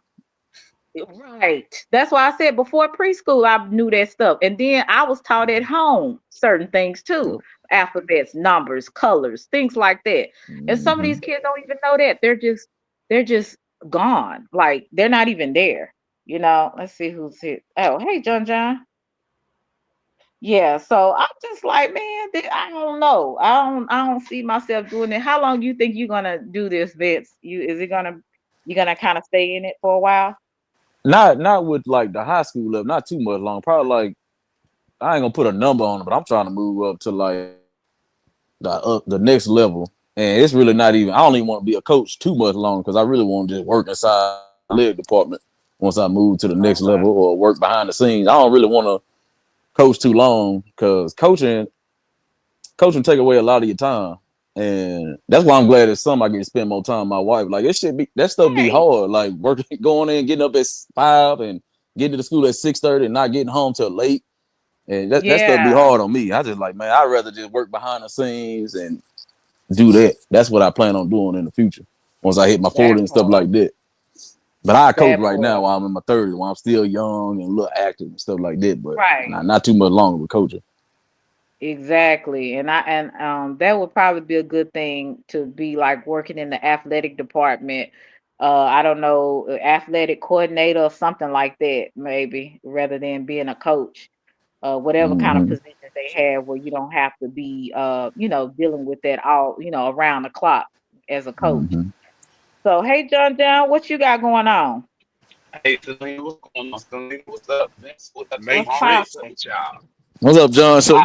Right. That's why I said before preschool, I knew that stuff. And then I was taught at home certain things too: Yep. alphabets, numbers, colors, things like that. And some of these Hmm. kids don't even know that. They're just gone. Like they're not even there. Let's see who's here. Oh, hey, John John. Yeah, so I'm just like, man, I don't know. I don't see myself doing it. How long you think you're gonna do this, Vince? You gonna kind of stay in it for a while? Not with like the high school level, not too much long. Probably like I ain't gonna put a number on it, but I'm trying to move up to like the next level. And it's really not even. I don't even want to be a coach too much long because I really want to just work inside the leg department once I move to the next Okay. level or work behind the scenes. I don't really want to coach too long because coaching take away a lot of your time. And that's why I'm glad that some I get to spend more time with my wife. Like it should be that stuff be Right. hard. Like working, going in, getting up at 5 and getting to the school at 6:30 and not getting home till late. And that stuff be Yeah, hard on me. I just like, man, I'd rather just work behind the scenes and do that. That's what I plan on doing in the future. Once I hit my that 40 and stuff part. like that. But I coach That right now part. while I'm in my 30s, while I'm still young and a little active and stuff like that. But Right. not too much longer with coaching. Exactly. And that would probably be a good thing to be like working in the athletic department. I don't know, athletic coordinator or something like that, maybe, rather than being a coach. Whatever kind of Hmm. positions they have where you don't have to be dealing with that all, around the clock as a coach. Hmm. So hey John John, what you got going on? Hey, Selena, what's going on? Selena, what's up? Vince, what's up to the What's room? pop? What's up with y'all? What's up, John? I So,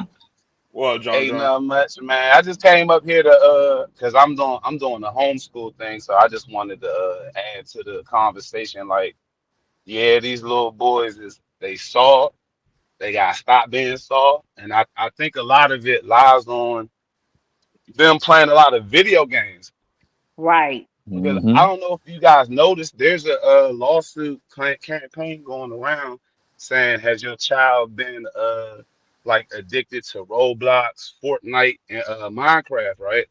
Well, John ain't John. nothing much, man. I just came up here to cause I'm doing the homeschool thing, so I just wanted to add to the conversation. Like, yeah, these little boys is they soft, they gotta stop being soft, and I think a lot of it lies on them playing a lot of video games. Right. Because I hmm don't know if you guys noticed, there's a, lawsuit campaign going around saying, "Has your child been like addicted to Roblox, Fortnite, and Minecraft?" Right.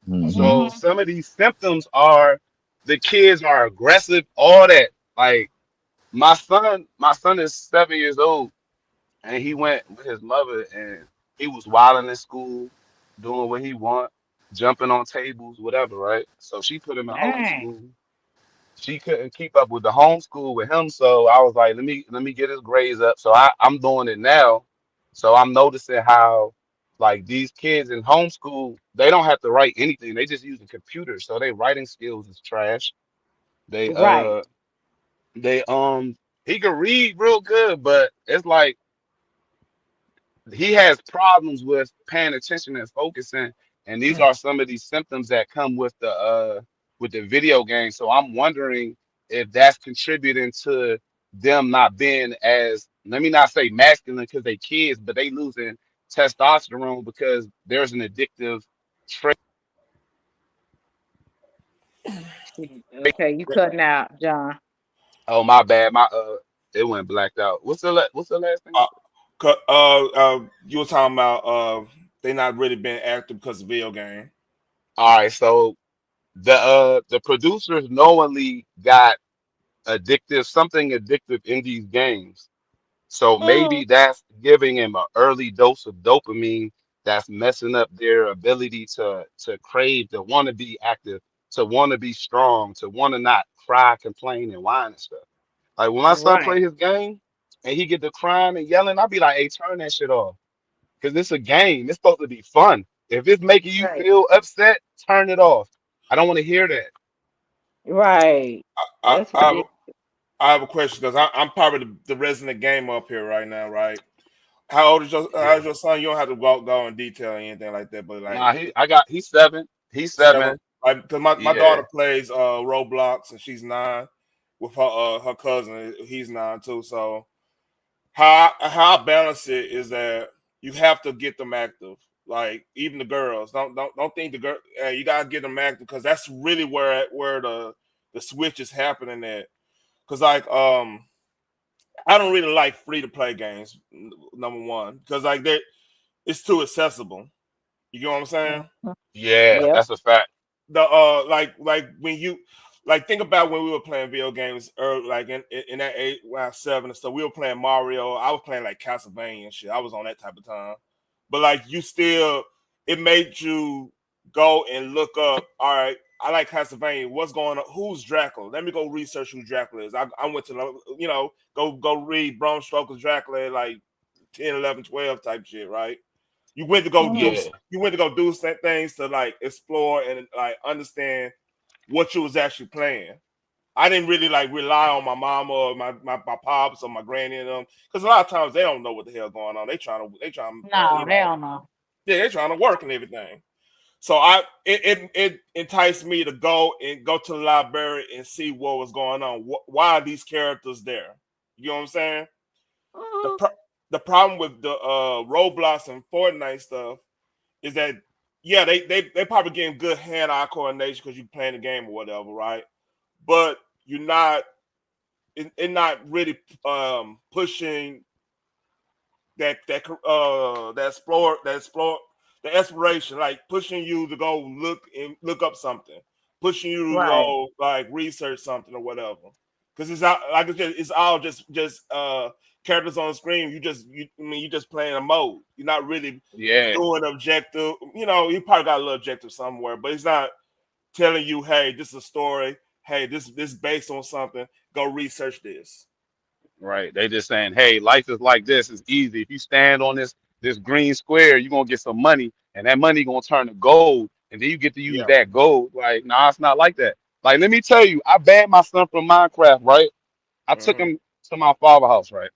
hmm So Hmm. some of these symptoms are the kids are aggressive, all that. Like my son is 7 years old, and he went with his mother, and he was wilding in school, doing what he want, jumping on tables, whatever. Right. So she put him in Dang. homeschool. She couldn't keep up with the homeschool with him, so I was like, let me get his grades up. So I'm doing it now. So I'm noticing how like these kids in homeschool, they don't have to write anything. They just use the computer. So their writing skills is trash. They Right. they he can read real good, but it's like he has problems with paying attention and focusing, and these are some of these symptoms that come with the video game. So I'm wondering if that's contributing to them not being as, let me not say masculine because they kids, but they losing testosterone because there's an addictive trait. Okay, you cutting out, John. Oh, my bad, my it went blacked out. What's the last thing I Uh, said? you were talking about they not really being active because of video game. All right, so the producers knowingly got addictive, something addictive in these games. So Mm. maybe that's giving him an early dose of dopamine that's messing up their ability to crave, to want to be active, to want to be strong, to want to not cry, complain, and whine and stuff. Like when my son Right. play his game and he get to crying and yelling, I'll be like, hey, turn that shit off. Because it's a game. It's supposed to be fun. If it's making you Right. feel upset, turn it off. I don't want to hear that. Right. I That's I, ridiculous. I have a question because I'm probably the resident gamer up here right now, right? Yeah. How's your son? You don't have to go in detail or anything like that, but like Nah, he's 7. He's seven. 7. Like, cause my Yeah. daughter plays Roblox and she's 9 with her cousin. He's 9 too. So how I balance it is that you have to get them active. Like even the girls, don't think the girl. You gotta get them active because that's really where the switch is happening at. Cause like I don't really like free to play games. Number one, because like it's too accessible. You get what I'm saying? Mhm. Yeah, Yep. that's a fact. the like when you like think about when we were playing video games early, like in that eight, around seven and stuff. We were playing Mario. I was playing like Castlevania and shit. I was on that type of time. But like you still, it made you go and look up. All right, I like Castlevania. What's going on? Who's Dracula? Let me go research who Dracula is. I went to go read Bram Stoker's Dracula like 10, 11, 12 type shit. Right. You went to go do Mhm. Yeah, you went to go do things to like explore and like understand what you was actually playing. I didn't really like rely on my mama or my pops or my granny and them because a lot of times they don't know what the hell going on. They trying to No, they don't know. yeah, they trying to work and everything. So it enticed me to go to the library and see what was going on. Why are these characters there? You know what I'm saying? The Mhm. pro- the problem with the Roblox and Fortnite stuff is that yeah, they probably getting good hand-eye coordination because you playing the game or whatever, right? But you're not not really pushing that explore the exploration, like pushing you to go look up something, pushing you to Right. go like research something or whatever. Because it's not like it's all just characters on the screen. You just playing a mode. You're not really yeah, doing objective. You probably got a little objective somewhere, but it's not telling you, hey, this is a story. Hey, this based on something. Go research this. right. They just saying, hey, life is like this. It's easy. If you stand on this green square, you're gonna get some money, and that money gonna turn to gold, and then you get to use Yeah. that gold. Like, nah, it's not like that. Like, let me tell you, I banned my son from Minecraft, right? I took Hmm. him to my father's house, right?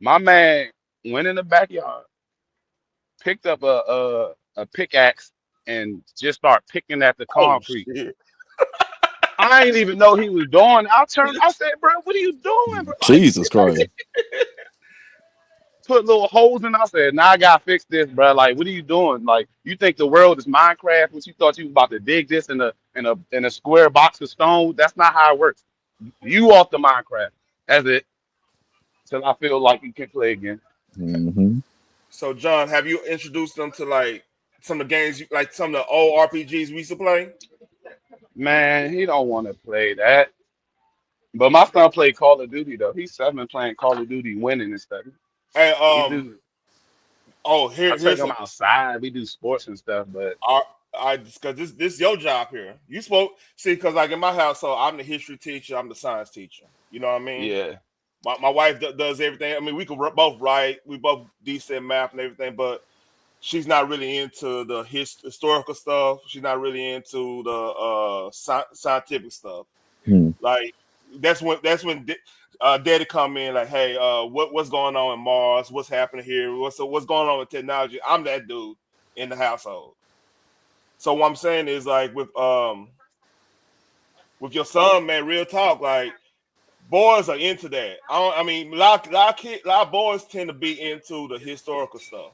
My man went in the backyard, picked up a pickaxe, and just start picking at the Oh concrete. shit. I didn't even know he was doing. I said, bro, what are you doing, bro? Like, Jesus Christ. put little holes in. I said, now I gotta fix this, bro. Like, what are you doing? Like, you think the world is Minecraft? What you thought you was about to dig this in a square box of stone? That's not how it works. You off the Minecraft. That's it. Till I feel like you can play again. Hmm. So John, have you introduced them to like some of the games like some of the old RPGs we used to play? Man, he don't want to play that. But my son played Call of Duty though. He's 7 playing Call of Duty, winning and stuff. Hey, We do. oh I take here's him some outside. We do sports and stuff. But our I because this your job here. You spoke see because like in my household, I'm the history teacher, I'm the science teacher. You know what I mean? yeah, My wife does everything. I mean, we could both write, we both decent math and everything, but she's not really into the historical stuff. She's not really into the scientific stuff. Hmm. Like that's when Daddy come in like, hey, what's going on in Mars? What's happening here? What's going on with technology? I'm that dude in the household. So what I'm saying is like with your son, man, real talk, like boys are into that. I mean, a lot of boys tend to be into the historical stuff.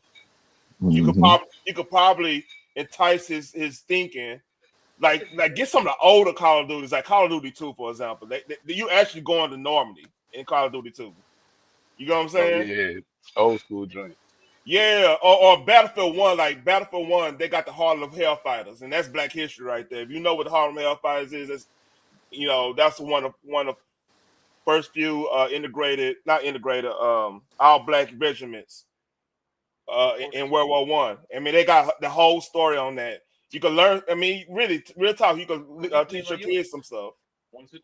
Hmm. You could probably entice his thinking. Like get some of the older Call of Duties, like Call of Duty 2, for example. You actually go into Normandy in Call of Duty 2. You know what I'm oh saying? yeah, old school joint. Yeah, or Battlefield 1, like Battlefield 1, they got the Harlem of Hellfighters, and that's black history right there. If you know what the Harlem Hellfighters is, that's one of first few integrated, not integrated, all black regiments in World War One. I mean, they got the whole story on that. You can learn. I mean, really, real talk. You can teach your kids some stuff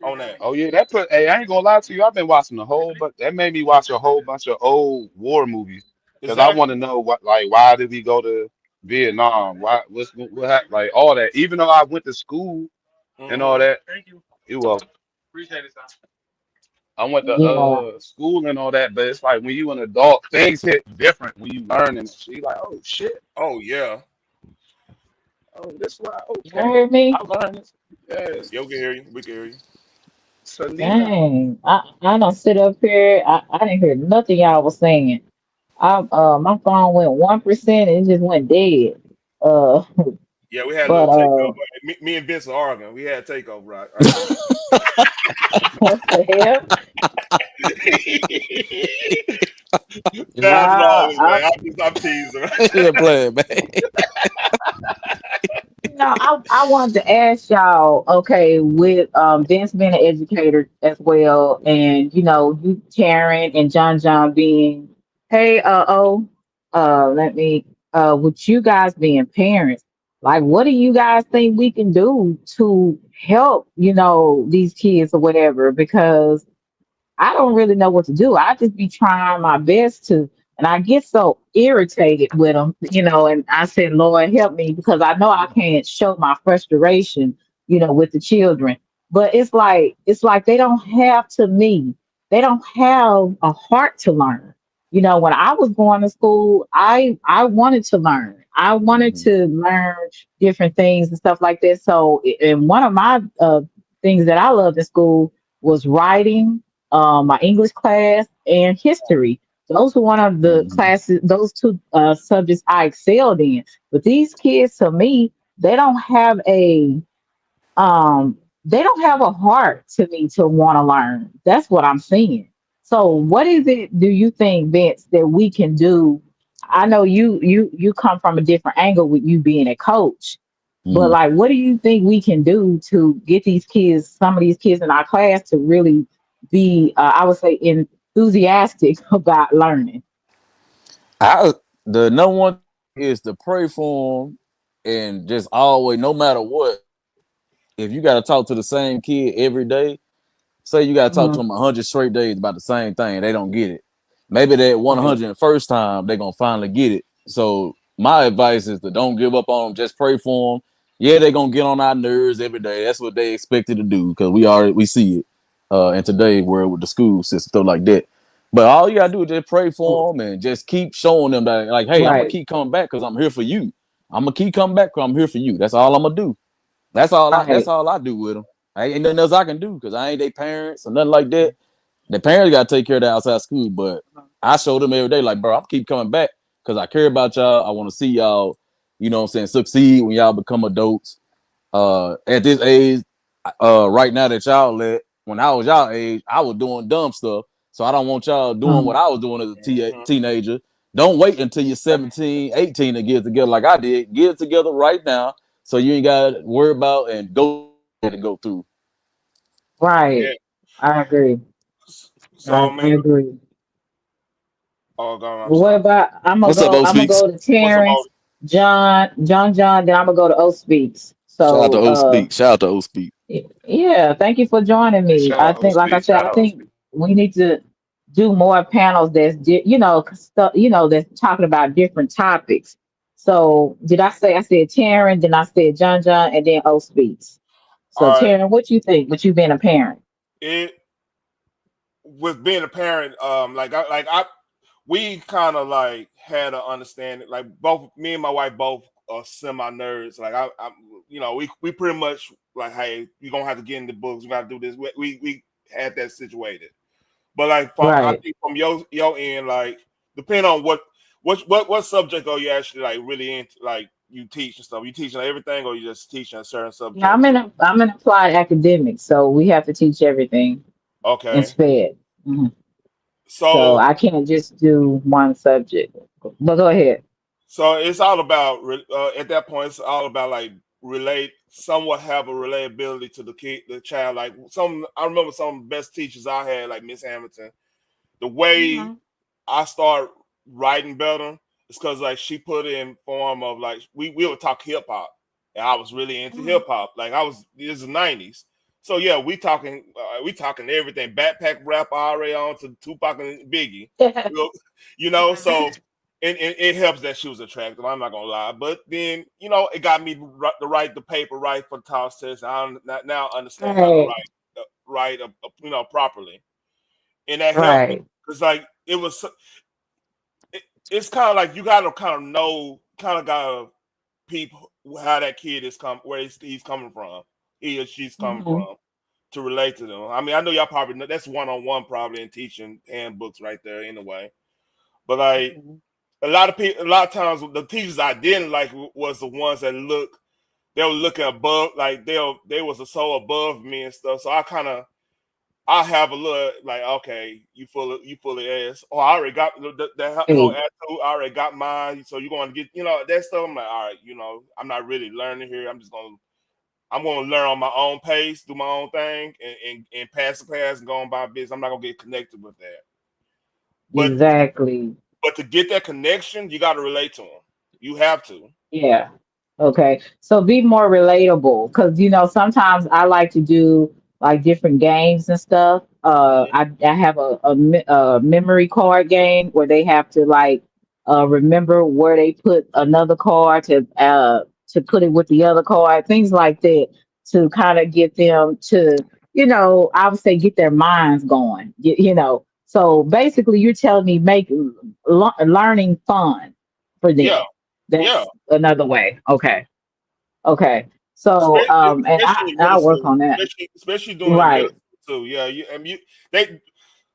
on that. Oh yeah, that put. Hey, I ain't gonna lie to you. I've been watching a whole, but that made me watch a whole bunch of old war movies because I want Exactly. to know like, why did we go to Vietnam? What happened? Like all that. Even though I went to school and all Hmm. that, it was. I went to Yeah. school and all that, but it's like when you an adult, things hit different when you learn and she like, oh shit, Oh yeah. oh this why You okay, heard me? I learned this. Yes, Yeah, we can hear you. We can hear you. Selena. Dang. I don't sit up here. I didn't hear nothing y'all was saying. My phone went 1% and it just went dead. Uh Yeah, we had a little but takeover. Me and Vince are arguing. We had a takeover right there. what the hell? Not at Nah, all, man. I'm teasing. Yeah, play it, man. I wanted to ask y'all, okay, with Vince being an educator as well, and you Karen and John being, hey, let me, with you guys being parents, like, what do you guys think we can do to help, these kids or whatever? Because I don't really know what to do. I just be trying my best to, and I get so irritated with them, and I said, Lord, help me, because I know I can't show my frustration, with the children. But it's like they don't have to me. They don't have a heart to learn. When I was going to school, I wanted to learn. I wanted Mhm. to learn different things and stuff like that. So, and one of my things that I loved in school was writing, my English class, and history. Those were one of the Mhm. classes, those two subjects I excelled in. But these kids, to me, they don't have a um, they don't have a heart to me to want to learn. That's what I'm seeing. So, what is it? Do you think, Vince, that we can do? I know you come from a different angle with you being a coach, but Mhm. like, what do you think we can do to get these kids, some of these kids in our class, to really be, I would say, enthusiastic about learning? I the number one is to pray for them and just always, no matter what, if you got to talk to the same kid every day, say you got to talk to Mhm. them 100 straight days about the same thing, they don't get it. Maybe that Right, 101st time they're gonna finally get it. So my advice is to don't give up on them. Just pray for them. Yeah, they're gonna get on our nerves every day. That's what they expected to do because we see it in today's world with the school system stuff like that. But all you gotta do is just pray for them and just keep showing them that, like, hey, I'm gonna right, keep coming back because I'm here for you. I'm gonna keep coming back because I'm here for you. That's all I'm gonna do. That's right, all I do with them. Ain't nothing else I can do because I ain't their parents or nothing like that. The parents got to take care of the outside school, but I show them every day, like, bro, I'm keep coming back because I care about y'all. I want to see y'all, what I'm saying, succeed when y'all become adults. At this age, right now that y'all at, when I was y'all age, I was doing dumb stuff. So I don't want y'all doing what mhm, I was doing as a Mhm. teenager. Don't wait until you're 17, 18 to get it together like I did. Get it together right now so you ain't got to worry about and go to go through. Yeah. right. I agree. So I I mean, agree. oh God, I'm What sorry. about, I'm gonna What's up, go. O I'm gonna Speaks? go to What's the Terrence, motive? John. Then I'm gonna go to O Speaks. Shout out to So, O Speaks. Shout out to O Speaks. yeah, thank you for joining Hey, me. shout I out think, like I Speed. said, Shout I out think Speed. we need to do more panels that's, stuff, that's talking about different topics. So, did I said Taryn, then I said John, and then O Speaks. So, All right. Taryn, what you think? With you being a parent? It with being a parent, we kind of like had an understanding. Like both me and my wife both are semi nerds. Like we pretty much like, hey, you gonna have to get in the books. We gotta do this. We had that situated. But like from I Right. think from your end, like depending on what subject are you actually like really into, like you teach and stuff. You teaching everything, or you just teaching a certain Yeah, subject? I'm in applied academics, so we have to teach everything in Okay, SPED. Mhm. So so I can't just do one subject. But go ahead. so it's all about at that point. It's all about like relate somewhat have a relatability to the child. Like some I remember some of the best teachers I had, like Miss Hamilton. The way Mhm. I start writing better is because like she put in form of like we would talk hip hop, and I was really into hip Mhm. hop. Like I was this is the '90s, so yeah, we talking everything, backpack rap all the way on to Tupac and Biggie, you know, so. And it helps that she was attractive. I'm not gonna lie, but then it got me to write the paper right for the toss test. Now understand how to Right, write properly, and that helped me right. because like it, it's kind of like you gotta kind of know, kind of gotta peep how that kid is where he's coming from, he or she's coming Mhm. from to relate to them. I mean, I know y'all probably know that's one on one probably in teaching handbooks right there anyway. But like Mhm. a lot of times the teachers I didn't like was the ones that they were looking above, like they was so above me and stuff. So I kind of I have a little like, okay, you full of ass. Oh, I already got that whole Hey, attitude. I already got mine. So you're going to get, that stuff. I'm like, all right, I'm not really learning here. I'm going to learn on my own pace, do my own thing, and pass the pass and go on by business. I'm not going to get connected with that. But exactly. but to get that connection, you got to relate to them. You have to. Yeah. Okay. So be more relatable because sometimes I like to do like different games and stuff. I have a memory card game where they have to like remember where they put another card to put it with the other card, things like that to kind of get them to I would say get their minds going. So basically, you're telling me make learning fun for Yeah, them. yeah. That's another way. Okay. Okay. So, and Especially in middle I'll work school, on that. especially doing it in middle Right. school too. Yeah, they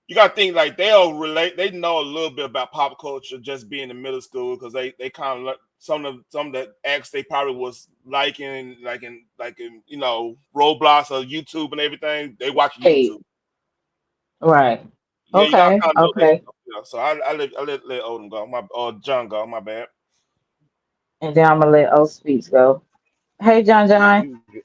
you got to think like they'll relate. They know a little bit about pop culture just being in middle school because they kind of some of the acts they probably was liking like in Roblox or YouTube and everything. They watch Hey. YouTube. Right. Yeah, you got to Okay. kind of know that Okay. stuff. So I let Odin go. My John go. My bad. And then I'm gonna let O Speaks go. Hey, John Nah, John. you get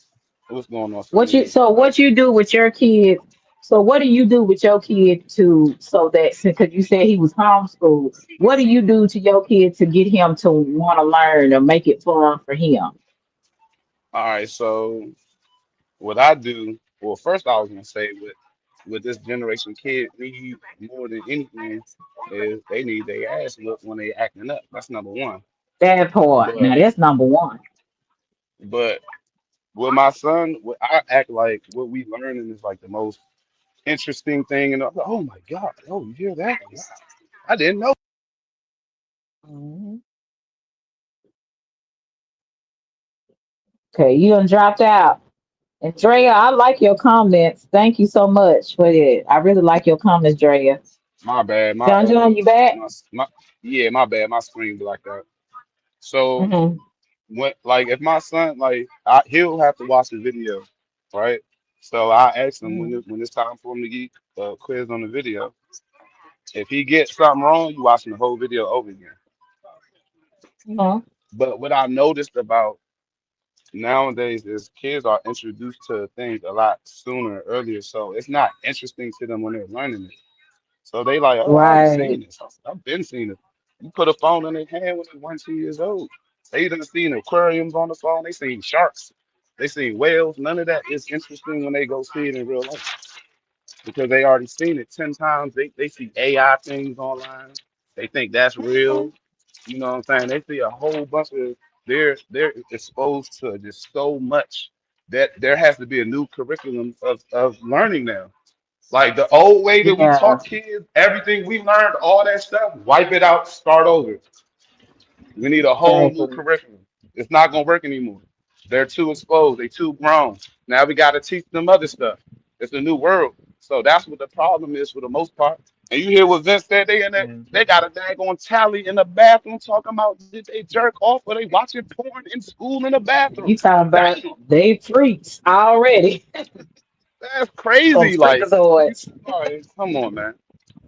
what's going on, What Selena? you so what you do with your kid? So what do you do with your kid to so that because you said he was homeschooled, what do you do to your kid to get him to want to learn or make it fun for him? All right, so what I do, well, first I was gonna say with this generation kid need more than anything is they need their ass whooped when they acting up. That's number one. That part. But Now that's number one. but with my son, I act like what we learning is like the most interesting thing, and I'm like, oh my God, oh you hear that? Wow, I didn't know. Mhm. Okay, you done dropped out. And Drea, I like your comments. Thank you so much for it. I really like your comments, Drea. My bad, John John, you back? my yeah, my bad, my screen blacked out. So Mm-hmm. when like if my son he'll have to watch the video, right? So I asked him Mm-hmm. when it's time for him to get a quiz on the video. If he gets something wrong, you watching the whole video over again. Mm-hmm. But what I noticed about nowadays is kids are introduced to things a lot sooner, earlier, so it's not interesting to them when they're learning it. So they like, oh, I already seen Right. this. I've been seeing it. You put a phone in their hand when they're 1, 2 years old. They done seen aquariums on the phone. They seen sharks. They seen whales. None of that is interesting when they go see it in real life because they already seen it 10 times. They see AI things online. They think that's real. You know what I'm saying? They see a whole bunch of they're exposed to just so much that there has to be a new curriculum of learning now. Like the old way that we Yeah, taught kids, everything we learned, all that stuff, wipe it out, start over. We need a whole new exactly. curriculum. It's not gonna work anymore. They're too exposed. They too grown. Now we got to teach them other stuff. It's a new world. So that's what the problem is for the most part. And you hear what Vince said? They in there, they got a daggone tally in the bathroom talking about did they jerk off or they watching porn in school in the bathroom. You talking about Damn, they freaks already. that's Some crazy. Like, freakazoids. all right, come on, man.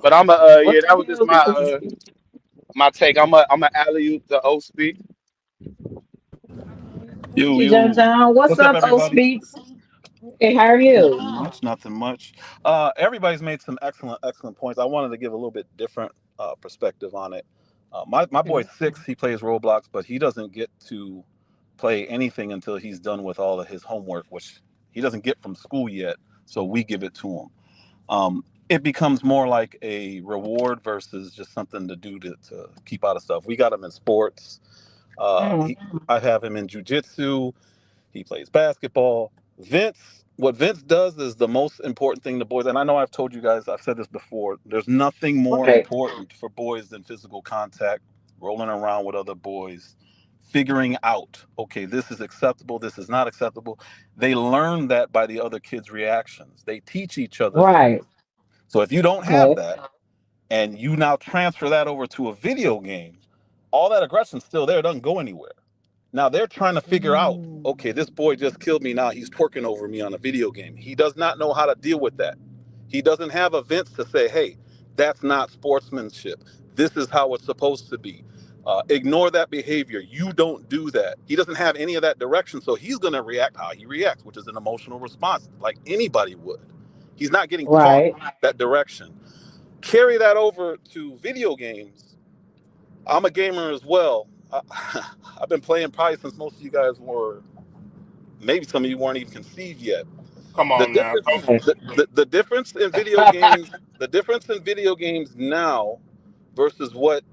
But I'm a yeah, What that you was just do? my take. I'm a alley oop the O speak. Thank Yo, you, John yo. John. What's What's up, up, O everybody? Speaks? Hey, how are Nothing you? much, nothing much. Everybody's made some excellent points. I wanted to give a little bit different perspective on it. My boy's Okay. 6. He plays Roblox, but he doesn't get to play anything until he's done with all of his homework, which he doesn't get from school yet. So we give it to him. It becomes more like a reward versus just something to do to keep out of stuff. We got him in sports. Mhm. I have him in jujitsu. He plays basketball. What Vince does is the most important thing to boys. And I know I've told you guys, I've said this before. There's nothing more Right. important for boys than physical contact, rolling around with other boys, figuring out, okay, this is acceptable, this is not acceptable. They learn that by the other kids' reactions. They teach each other things. Right. So if you don't have Okay. that and you now transfer that over to a video game, all that aggression's still there, it doesn't go anywhere. Now they're trying to figure out, okay, Mm. this boy just killed me. Now he's twerking over me on a video game. He does not know how to deal with that. He doesn't have events to say, hey, that's not sportsmanship. This is how it's supposed to be. Ignore that behavior. You don't do that. He doesn't have any of that direction. So he's going to react how he reacts, which is an emotional response, like anybody would. He's not getting taught Right. that direction. Carry that over to video games. I'm a gamer as well. I've been playing probably since most of you guys were, maybe some of you weren't even conceived yet. Come The on now. difference, Right. the difference in video games, the difference in video games now versus what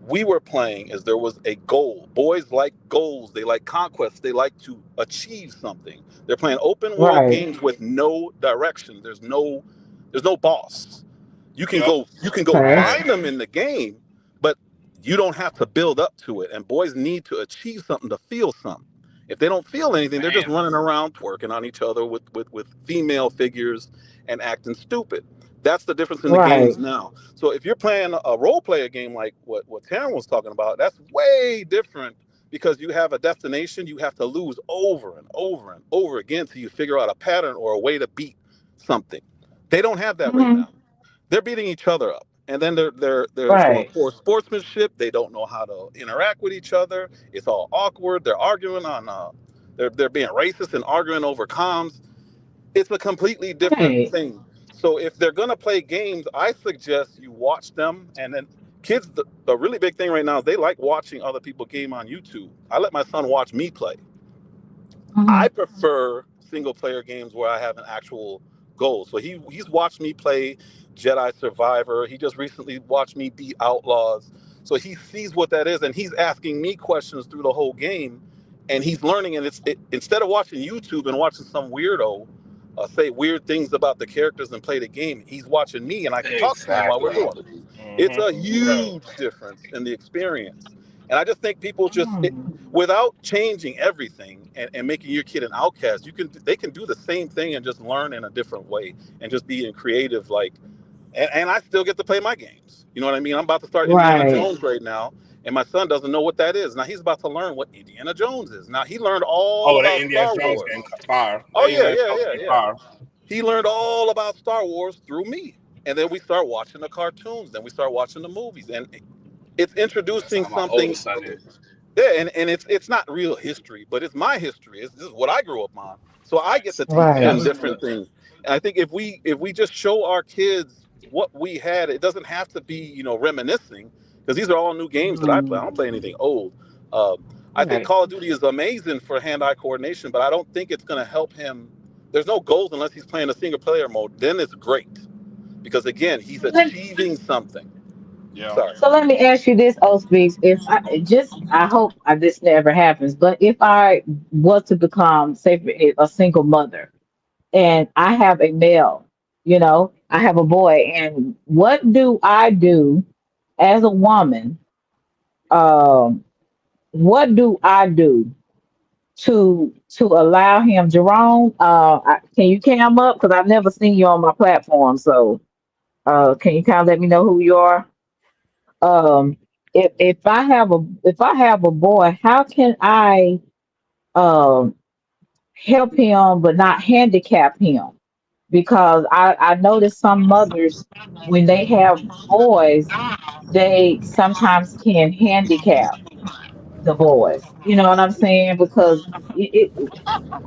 we were playing is there was a goal. Boys like goals. They like conquests. They like to achieve something. They're playing open world Right. games with no direction. There's no boss. Yep. You can go Okay. find them in the game, but you don't have to build up to it. And boys need to achieve something to feel something. If they don't feel anything, they're just Man, running around twerking on each other with female figures and acting stupid. That's the difference in the Right. games now. So if you're playing a role player game like what Taryn was talking about, that's way different because you have a destination you have to lose over and over and over again till you figure out a pattern or a way to beat something. They don't have that right Hmm. now. They're beating each other up. And then they're showing Right. poor sportsmanship. They don't know how to interact with each other. It's all awkward. They're arguing on they're being racist and arguing over comms. It's a completely different Right. thing. So if they're gonna play games, I suggest you watch them. And then kids, the really big thing right now is they like watching other people game on YouTube. I let my son watch me play. Hmm. I prefer single player games where I have an actual goal. So he's watched me play Jedi Survivor. He just recently watched me beat Outlaws. So he sees what that is, and he's asking me questions through the whole game, and he's learning. And instead of watching YouTube and watching some weirdo say weird things about the characters and play the game, he's watching me, and I can talk to him while we're exactly. doing it. It's Mm-hmm. a huge difference in the experience. And I just think people Hmm. without changing everything and making your kid an outcast, they can do the same thing and just learn in a different way and just be in creative like and I still get to play my games. You know what I mean? I'm about to start Indiana Right. Jones right now, and my son doesn't know what that is. Now he's about to learn what Indiana Jones is. Now he learned all Oh, that about Indiana Star Jones Wars. game fire. Oh That yeah, Indiana yeah, Jones yeah, game yeah. fire. He learned all about Star Wars through me. And then we start watching the cartoons, then we start watching the movies. And it's That's introducing how my something. oldest son is. Yeah, and it's not real history, but it's my history. This is what I grew up on. So I get to Facts. teach Right. them Yes. different things. And I think if we just show our kids what we had, it doesn't have to be, reminiscing, because these are all new games that I play. I Hmm. don't play anything old. I think Right. Call of Duty is amazing for hand-eye coordination, but I don't think it's going to help him. There's no goals unless he's playing a single player mode. Then it's great because again, he's So let, achieving something. Yeah. Sorry. so let me ask you this, O Speaks. If I hope this never happens, but if I was to become, say, a single mother, and I have a male, I have a boy, and what do I do as a woman? Um, what do I do to allow him, Jerome? Can you cam up? Because I've never seen you on my platform, so can you kind of let me know who you are? Um, if I have a boy, how can I um help him but not handicap him? Because I notice some mothers, when they have boys, they sometimes can handicap the boys. You know what I'm saying? Because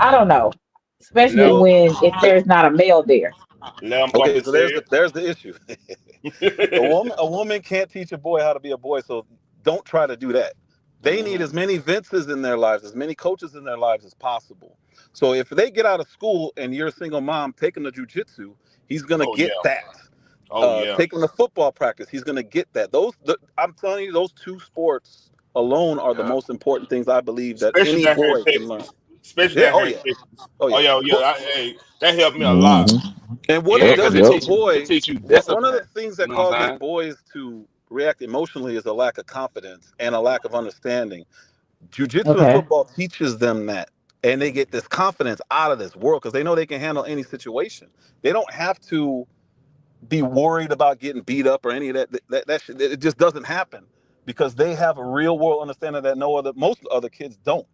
I don't know, especially Let 'em when if there's not a male there. let 'em Okay, bump so his head. there's the issue. A woman can't teach a boy how to be a boy, so don't try to do that. They need Hmm. as many Vinces in their lives, as many coaches in their lives as possible. So if they get out of school and you're a single mom, take him to jujitsu, he's gonna Oh get yeah. that. Oh yeah. Take him to football practice, he's gonna get that. I'm telling you, those two sports alone are the Yeah. most important things I believe that Especially any down here in boy can learn. Texas. Especially Yeah, down oh here in yeah, Texas. oh Oh yeah. yeah, yeah. Well, Hey, that helped me a lot. Hmm. and what it Yeah, Yep, because does it to a yep. teach you it boy, teach you one of the discipline. things You that know what causes I'm saying? boys to react emotionally is a lack of confidence and a lack of understanding. Jiu-jitsu and Okay. football teaches them that. And they get this confidence out of this world because they know they can handle any situation. They don't have to be worried about getting beat up or any of that. That shit, it just doesn't happen because they have a real world understanding that most other kids don't.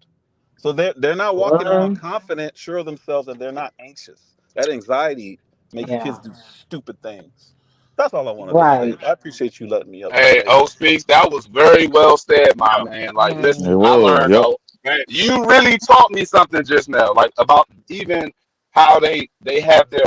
So they're not walking around Well, confident, sure of themselves, and they're not anxious. That anxiety Makes kids Yeah. do stupid things. That's all I wanted to say. Right. I appreciate you letting me up and Hey, say O that. Speaks, that was very well said, my Yeah, man. Like, It listen, Mhm. I was. learned Yep. facts. you really taught me something just now, like about even how they have their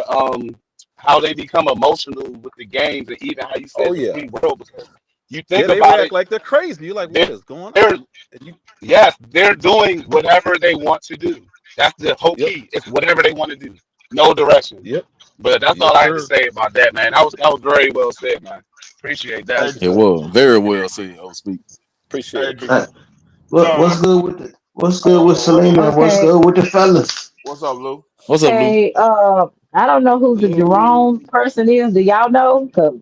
how they become emotional with the games, and even how you Oh said the yeah, sweet world. Because you yeah. think They about react it, like they're crazy. You're like, what they're is going they're on? And you, yes, they're doing whatever they want to do. That's the whole yep, key. It's whatever they want to do, no direction. yep, But that's all yes, I had to sir. say about that, man. That was very well said, man. Appreciate that. Hey, Thank you, It sir. was very well said. Oh, speak. Appreciate hey, it. big What's John. good with what's good with What's Selena and what's Okay. good with the fellas? up, Lou? What's up, Lou? Hey, I don't know who the Lou. Jerome person is. Do y'all know? 'Cause,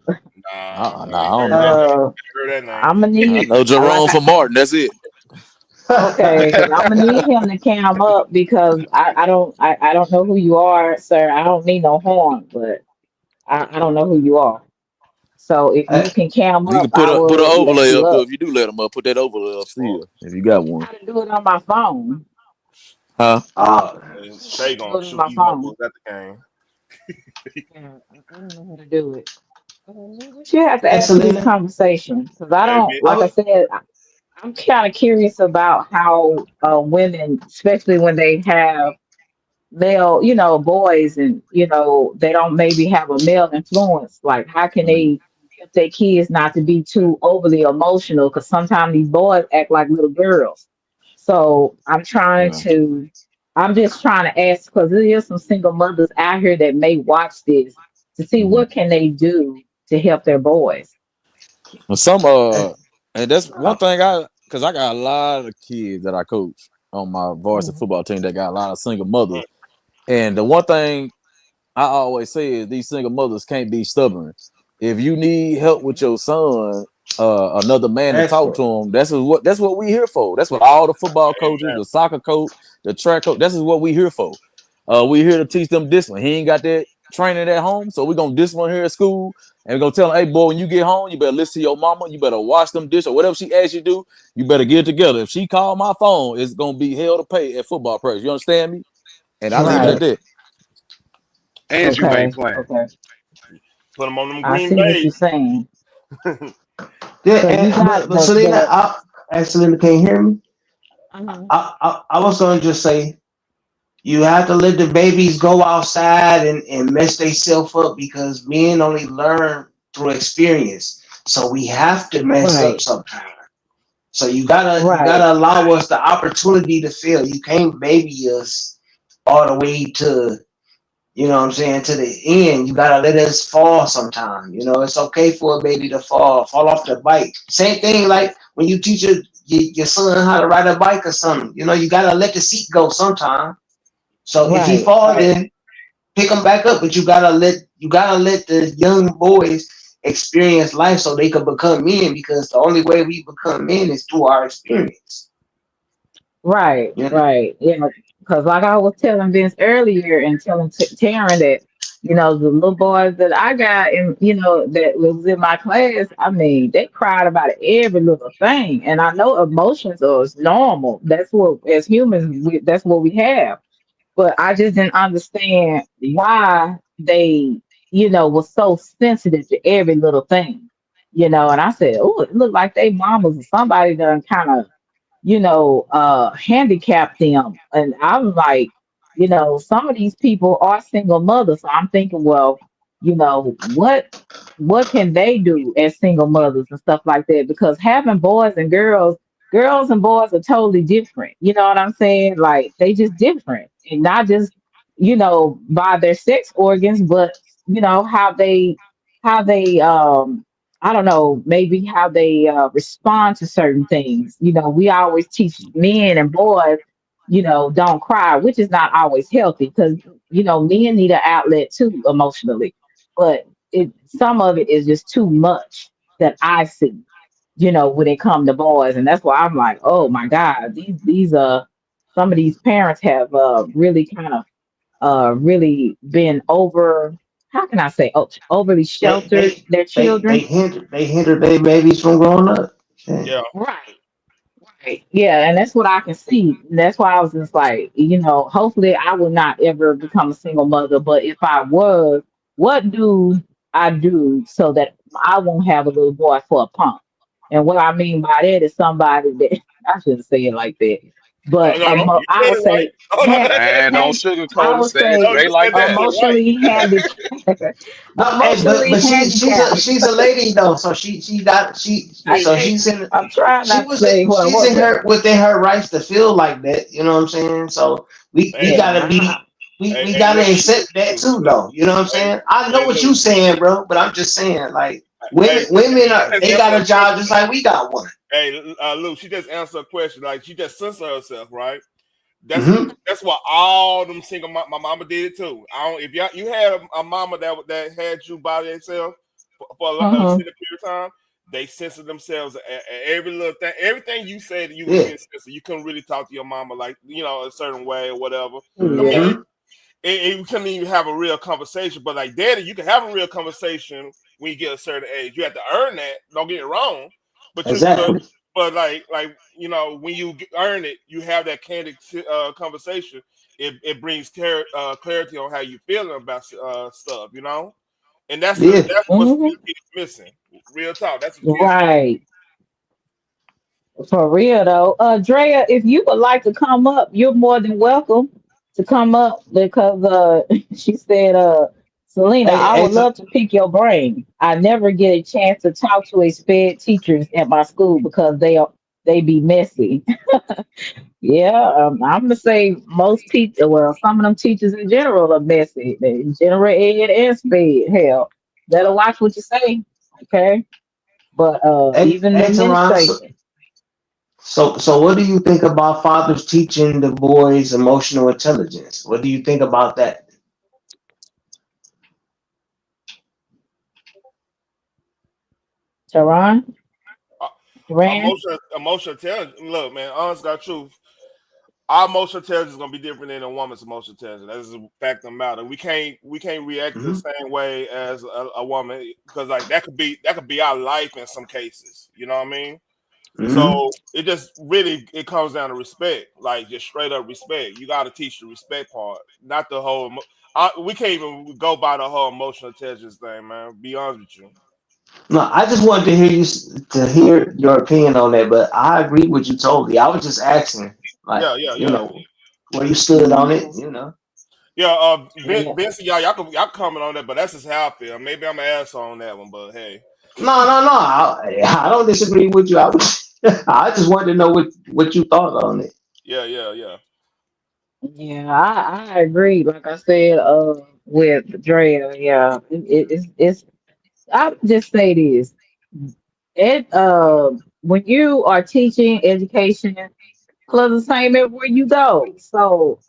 Nah, Nah, I I ain't don't heard that know. name. uh, Heard that name. I'm gonna I need, know like Jerome I, from Martin. That's it. okay, because I'm gonna need him to cam up because I don't know who you are, sir. I don't mean no harm, but I don't know who you are. So if Hey, you can cam You up, can I put an will let overlay you up there up. if you do let him up. Put that overlay up Well, still if you got one. How to do it on my phone? Huh? uh, and How Shay to do gonna it on shoot my these phone? motherfuckers at the game. Yeah, I don't know how to do it. What you have to hey add to this Selena, conversation? Because I Hey, don't, big. I like I was said, I'm kind of curious about how women, especially when they have male, boys, and they don't maybe have a male influence. Like, how can Mm, they help their kids not to be too overly emotional? Because sometimes these boys act like little girls. So yeah. I'm just trying to ask because there is some single mothers out here that may watch this to see Hmm. what can they do to help their boys. Well, some hey, and that's one uh, thing cause I got a lot of kids that I coach on my varsity Mhm. football team that got a lot of single mothers. And the one thing I always say is these single mothers can't be stubborn. If you need help with your son, another man to ask talk for to it. him, that's what we here for. That's what all the football coaches, Amen. the soccer coach, the track coach, this is what we here for. We here to teach them discipline. He ain't got that training at home, so we gonna discipline here at school, and we gonna tell him, hey boy, when you get home, you better listen to your mama, you better wash them dishes or whatever she asks you to do, you better get it together. If she call my phone, it's gonna be hell to pay at football practice. You understand me? And I Most leave it at Right. that. definitely. And you ain't Okay. playing. Okay. Put them on them I Green see what Bay. you're saying. Yeah, So you got but Selena, Selena, can you hear me? uh I was gonna just say you have to let the babies go outside and mess themselves up because men only learn through experience. So we have to mess up right, sometimes. So you gotta right, allow us the opportunity to fail. You can't baby us all the way to what I'm saying, to the end. You gotta let us fall sometime. It's okay for a baby to fall off the bike. Same thing like when you teach your son how to ride a bike or something. You gotta let the seat go sometime. So if he right, fall, right, then pick him back up. But you gotta let the young boys experience life so they can become men because the only way we become men is through our experience. right, You know? right. Yeah, because like I was telling Vince earlier and telling Taryn that, the little boys that I got and, that was in my class, I mean, they cried about every little thing. And I know emotions are normal. That's what, as humans, that's what we have. But I just didn't understand why they, was so sensitive to every little thing, And I said, oh, it looked like they mamas or somebody done kind of, handicap them. And I'm like, some of these people are single mothers. So I'm thinking, well, what can they do as single mothers and stuff like that? Because having boys and girls and boys are totally different. You know what I'm saying? Like they just different. And not just, by their sex organs, but how they I don't know, maybe how they respond to certain things. We always teach men and boys, don't cry, which is not always healthy because, men need an outlet too emotionally. But some of it is just too much that I see, when it come to boys. And that's why I'm like, oh my God, these some of these parents have really kind of really been how can I say, overly They sheltered they their they children. hinder their babies from growing up. Yeah. Yeah, Right. Right. Yeah, and that's what I can see. And that's why I was just like, hopefully I will not ever become a single mother. But if I was, What do I do so that I won't have a little boy for a punk? And what I mean by that is somebody that I shouldn't say it like that, No, but no, no. You I said would it right. say, Oh, no, Man, don't I sugarcoat it. would Say it say no, straight you like said that that. shit right. emotionally handicapped, No, hey, emotionally but handicapped. she's a lady though, so she got I so She, can't. she's in I'm trying she not to was say what I she's want in to say. her within her rights to feel like that. You know what I'm saying? So we hey, Yeah, gotta be we hey, gotta look, accept that look, too, look. though. You know what I'm Hey, saying? I know hey, what look. you saying, bro, but I'm just saying, like Hey, women she are just they answered got a a job question. just like we got one. Hey, Luke, she just answered a question. Like she just censored herself, right? That's Hmm. that's what all them single my mama did too. I don't if y'all you had a mama that had you by themselves for a uh-huh. extended period of time, they censored themselves at every little thing. Everything you said, you was Yeah. getting censored. You couldn't really talk to your mama like a certain way or whatever. I mean, Yeah. Hmm. you couldn't even have a real conversation. But like daddy, you can have a real conversation when you get a certain age. You have to earn that. Don't get it wrong. But you but Exactly. but when you earn it, you have that candid conversation. It brings clarity on how you feeling about stuff. And Yeah. that's what's Hmm. missing. Real talk. That's what's missing. Right. For real though. Drea, if you would like to come up, you're more than welcome to come up because she said, Selena, Hey, I hey, would love to pick your brain. I never get a chance to talk to a sped teachers at my school because they be messy. Yeah, I'm gonna say most teachers, well, some of them teachers in general are messy. They general ed and sped. Hell, better watch what you say, okay? But even the hey, Teron. administration. So what do you think about fathers teaching the boys emotional intelligence? What do you think about that? Tehran, Uh, Tehran. emotional intelligence. Look, man, honest got truth. Our emotional intelligence is gonna be different than a woman's emotional intelligence. That's a fact of the matter. We can't react the Hmm. same way as a woman because like that could be our life in some cases. You know what I mean? Hmm. So it just really it comes down to respect, like just straight up respect. You got to teach the respect part, not the whole. We can't even go by the whole emotional intelligence thing, man. Be honest with you. No, I just wanted to hear to hear your opinion on that, but I agree with you totally. I was just asking, like, Yeah, yeah, yeah, where you stood on it, you know. yeah. Yeah. Vincent, y'all comment on that, but that's just how I feel. Maybe I'm an asshole on that one, but hey, No, no, no. I don't disagree with you. I just wanted to know what you thought on it. yeah, yeah, yeah. Yeah, I agree. Like I said, with Drea, yeah, it's. I just say this: it when you are teaching education, plus the same everywhere you go. So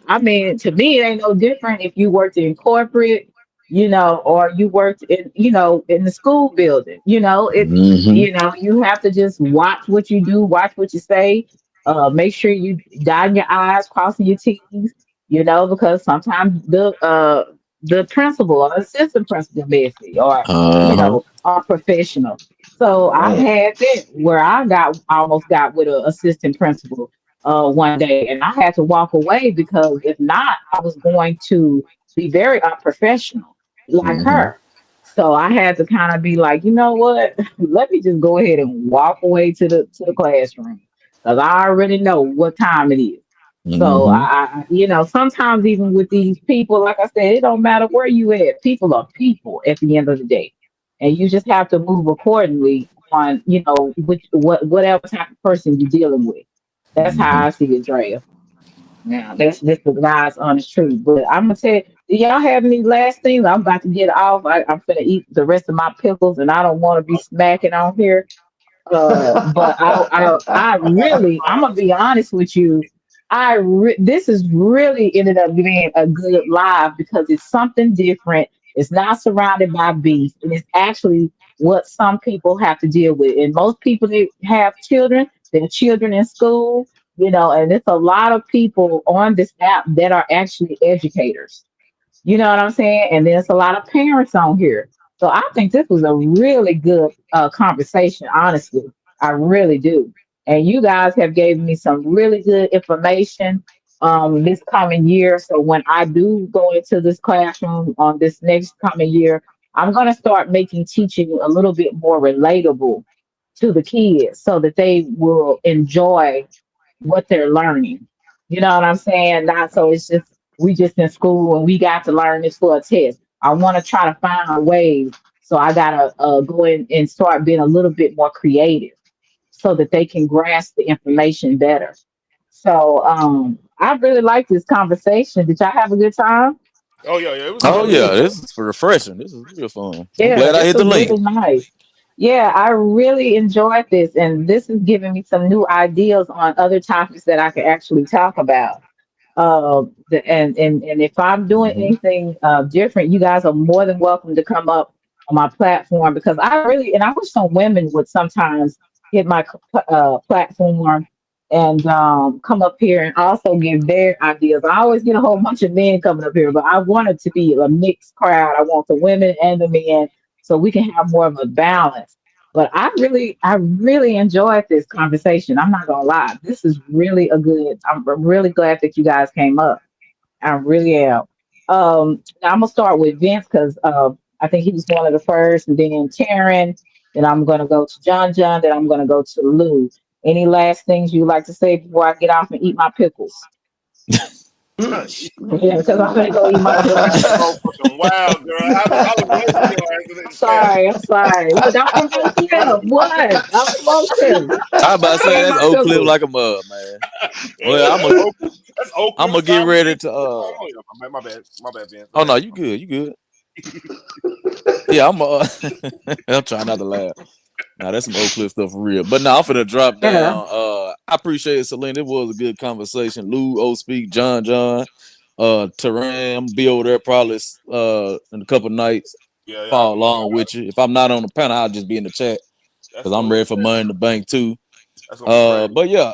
I mean, to me, it ain't no different if you worked in corporate, or you worked in, in the school building. Hmm. You have to just watch what you do, watch what you say. Make sure you dotting your I's, crossing your T's. Because sometimes the principal or assistant principal messy, or Uh-huh. are professional. So I've Man. had that where almost got with an assistant principal one day, and I had to walk away because if not, I was going to be very unprofessional like Hmm. her. So I had to kind of be like, you know what? Let me just go ahead and walk away to the classroom because I already know what time it is. So Hmm. sometimes even with these people, like I said, it don't matter where you at. People are people at the end of the day, and you just have to move accordingly on, whatever type of person you're dealing with. That's how Hmm. I see it, Drea. Yeah, that's just the God's honest truth. But I'm gonna tell you, do y'all have any last things? I'm about to get off. I'm gonna eat the rest of my pickles, and I don't want to be smacking on here. But I really, I'm gonna be honest with you. This is really ended up being a good live because it's something different. It's not surrounded by beef, and it's actually what some people have to deal with. And most people that have children, their children in school, and it's a lot of people on this app that are actually educators. You know what I'm saying? And there's a lot of parents on here. So I think this was a really good conversation, honestly. I really do. And you guys have gave me some really good information. this coming year. So when I do go into this classroom on this next coming year, I'm going to start making teaching a little bit more relatable to the kids so that they will enjoy what they're learning. You know what I'm saying? Not so it's just we just in school and we got to learn this for a test. I want to try to find ways. So I gotta go in and start being a little bit more creative so that they can grasp the information better. So I really like this conversation. Did y'all have a good time? Oh yeah, yeah, it was Oh good. It was yeah, good. this is for refreshing. This is real fun. I'm Yeah, glad I this hit the was link. really nice. Yeah, I really enjoyed this, and this is giving me some new ideas on other topics that I could actually talk about. And if I'm doing Hmm. anything different, you guys are more than welcome to come up on my platform because I really and I wish some women would sometimes hit my platform and come up here and also give their ideas. I always get a whole bunch of men coming up here, but I want it to be a mixed crowd. I want the women and the men so we can have more of a balance. But I really enjoyed this conversation. I'm not gonna lie. This is really a good. I'm really glad that you guys came up. I really am. Now I'm gonna start with Vince because I think he was one of the first, and then Taryn. Then I'm gonna go to John John. Then I'm gonna go to Lou. Any last things you'd like to say before I get off and eat my pickles? Yeah, because I'm gonna go eat my Girl, pickles. you so fucking wild, girl. I was roasting your ass in I'm the chat. sorry. I'm sorry. Look, I'm from Oak Cliff. What? I'm from Oak Cliff. I about to I say eat that's my Oak Cliff pickles. like a mug, man. Well, Yeah, that's Oak I'm Cliff gonna get style ready music. to Oh yeah, my bad, Vince. Go Oh no, ahead. you good, you good. Yeah, I'm trying not to laugh. Nah, that's some Oak Cliff stuff for real. But now I'm finna drop Yeah. down. I appreciate it, Selena. It was a good conversation. Lou, O Speak, John, Taram, be over there probably in a couple nights. Yeah, yeah, Follow along with you. If I'm not on the panel, I'll just be in the chat that's because I'm gonna ready for money in the bank too. that's gonna be great. But yeah,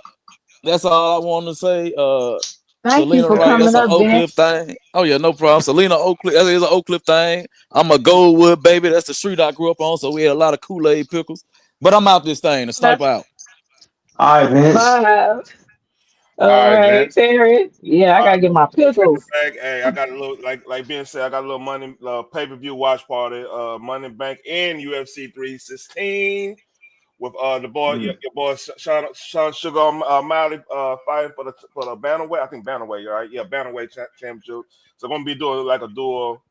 that's all I want to say. Thank you Selena, for right? coming That's an up, Oak Cliff Vince. thing. Oh yeah, no problem. Selena Oak Cliff. That is an Oak Cliff thing. I'm a Goldwood baby. That's the street I grew up on. So we had a lot of Kool-Aid pickles. But I'm out this thing. The sniper That's out. All right, Vince. five. All All right, right, Vince. Terry. Yeah, I All right, gotta get my check the pickles. bag. Hey, I got a little like Ben said, I got a little money pay per view watch party, Money Bank and UFC 316 with the boy Mm. your boy Sean Sugar Miley fighting for the bantamweight. I think bantamweight, right? Yeah, bantamweight championship. So I'm gonna be doing like a dual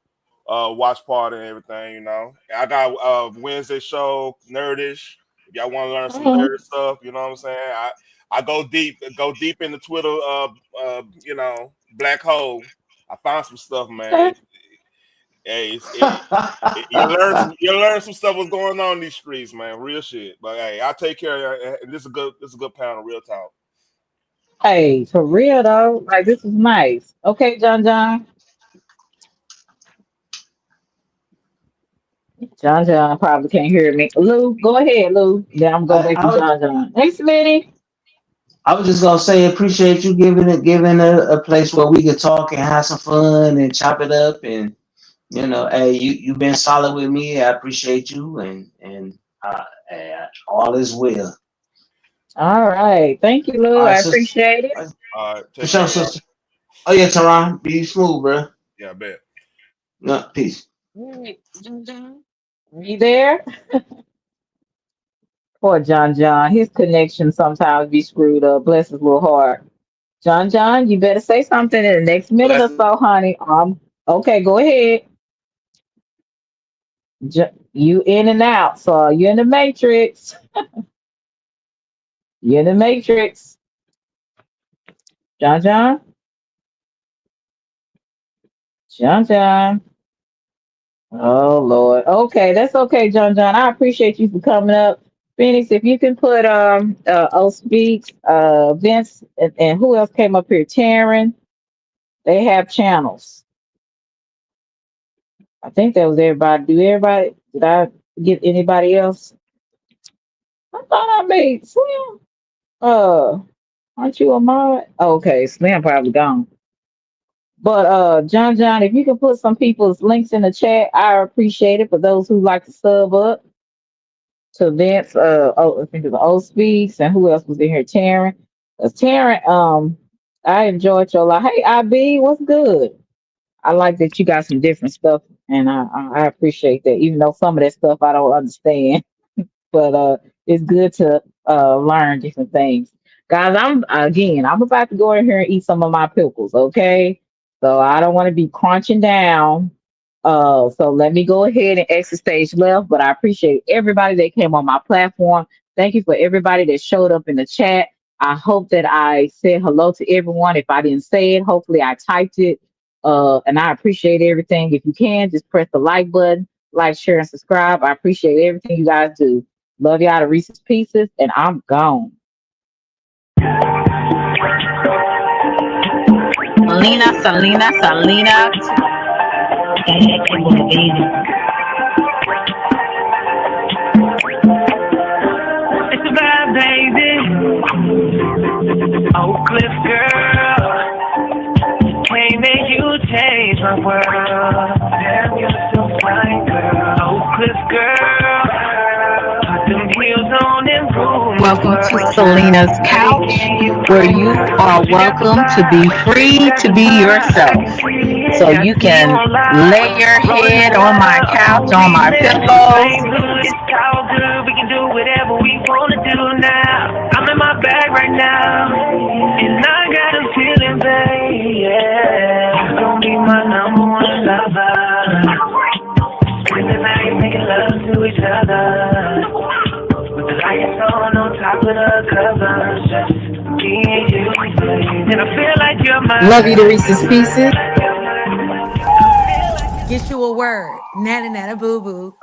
watch party and everything. You know, I got Wednesday show nerdish. If y'all want to learn some Mhm. nerd stuff, you know what I'm saying. I go deep in the Twitter, you know, black hole. I found some stuff, man. Okay. Hey, you learn some stuff what's going on in these streets, man. Real shit. But hey, I take care of you. And this is a good pound of real talk. Hey, for real though, like this is nice. Okay, John John. John John probably can't hear me. Lou, go ahead, Lou. Then I'm gonna go I, back I to was John John. Hey, Smitty. I was just gonna say appreciate you giving a place where we could talk and have some fun and chop it up and hey you've been solid with me. I appreciate you and all is well. All right. Thank you, All Lou. right, I sister. appreciate it. All right, For take sure, care, y'all. sister. Oh yeah, Teron, be smooth, bro. Yeah, I bet. No, peace. All right, John John. Are you there? Poor John John. His connection sometimes be screwed up. Bless his little heart. John John, you better say something in the next minute or Blessings. so, honey. Okay, go ahead. You in and out. So you in the matrix. You in the matrix. John John. John John. Oh Lord. Okay, that's okay, John John. I appreciate you for coming up. Phoenix, if you can put O Speaks, Vince and who else came up here? Taryn. They have channels. I think that was everybody. Did I get anybody else? I thought I made Slim. Uh, aren't you a mod? Okay, Slim probably gone. But John John, if you can put some people's links in the chat, I appreciate it for those who like to sub up to Vince. I think it was O Speaks and who else was in here? Taryn. Taryn I enjoyed your life. Hey, IB, what's good? I like that you got some different stuff, and I appreciate that. Even though some of that stuff I don't understand, but it's good to learn different things. Guys, I'm about to go in here and eat some of my pickles, okay? So I don't want to be crunching down. So let me go ahead and exit stage left, but I appreciate everybody that came on my platform. Thank you for everybody that showed up in the chat. I hope that I said hello to everyone. If I didn't say it, hopefully I typed it. And I appreciate everything. If you can, just press the like button, like, share, and subscribe. I appreciate everything you guys do. Love y'all to Reese's Pieces, and I'm gone. Selena. It's a vibe, baby. Oak Cliff girl, can't make you change my world. Damn, you're so fine, girl. Oak Cliff girl, put them heels on and prove my Welcome to worth. Selena's Couch, where you are welcome to be free to be yourself. So you can lay your head on my couch, on my pillows. It's all good, we can do whatever we wanna do now. I'm in my bag right now, and I got a feeling, babe, yeah. You gon' be my number one lover. Spend the night making love to each other, with the lights on top of the covers. Just me and you, babe. And I feel like you're my Love you to Reese's Pieces. Get you a word. Nana nana boo boo.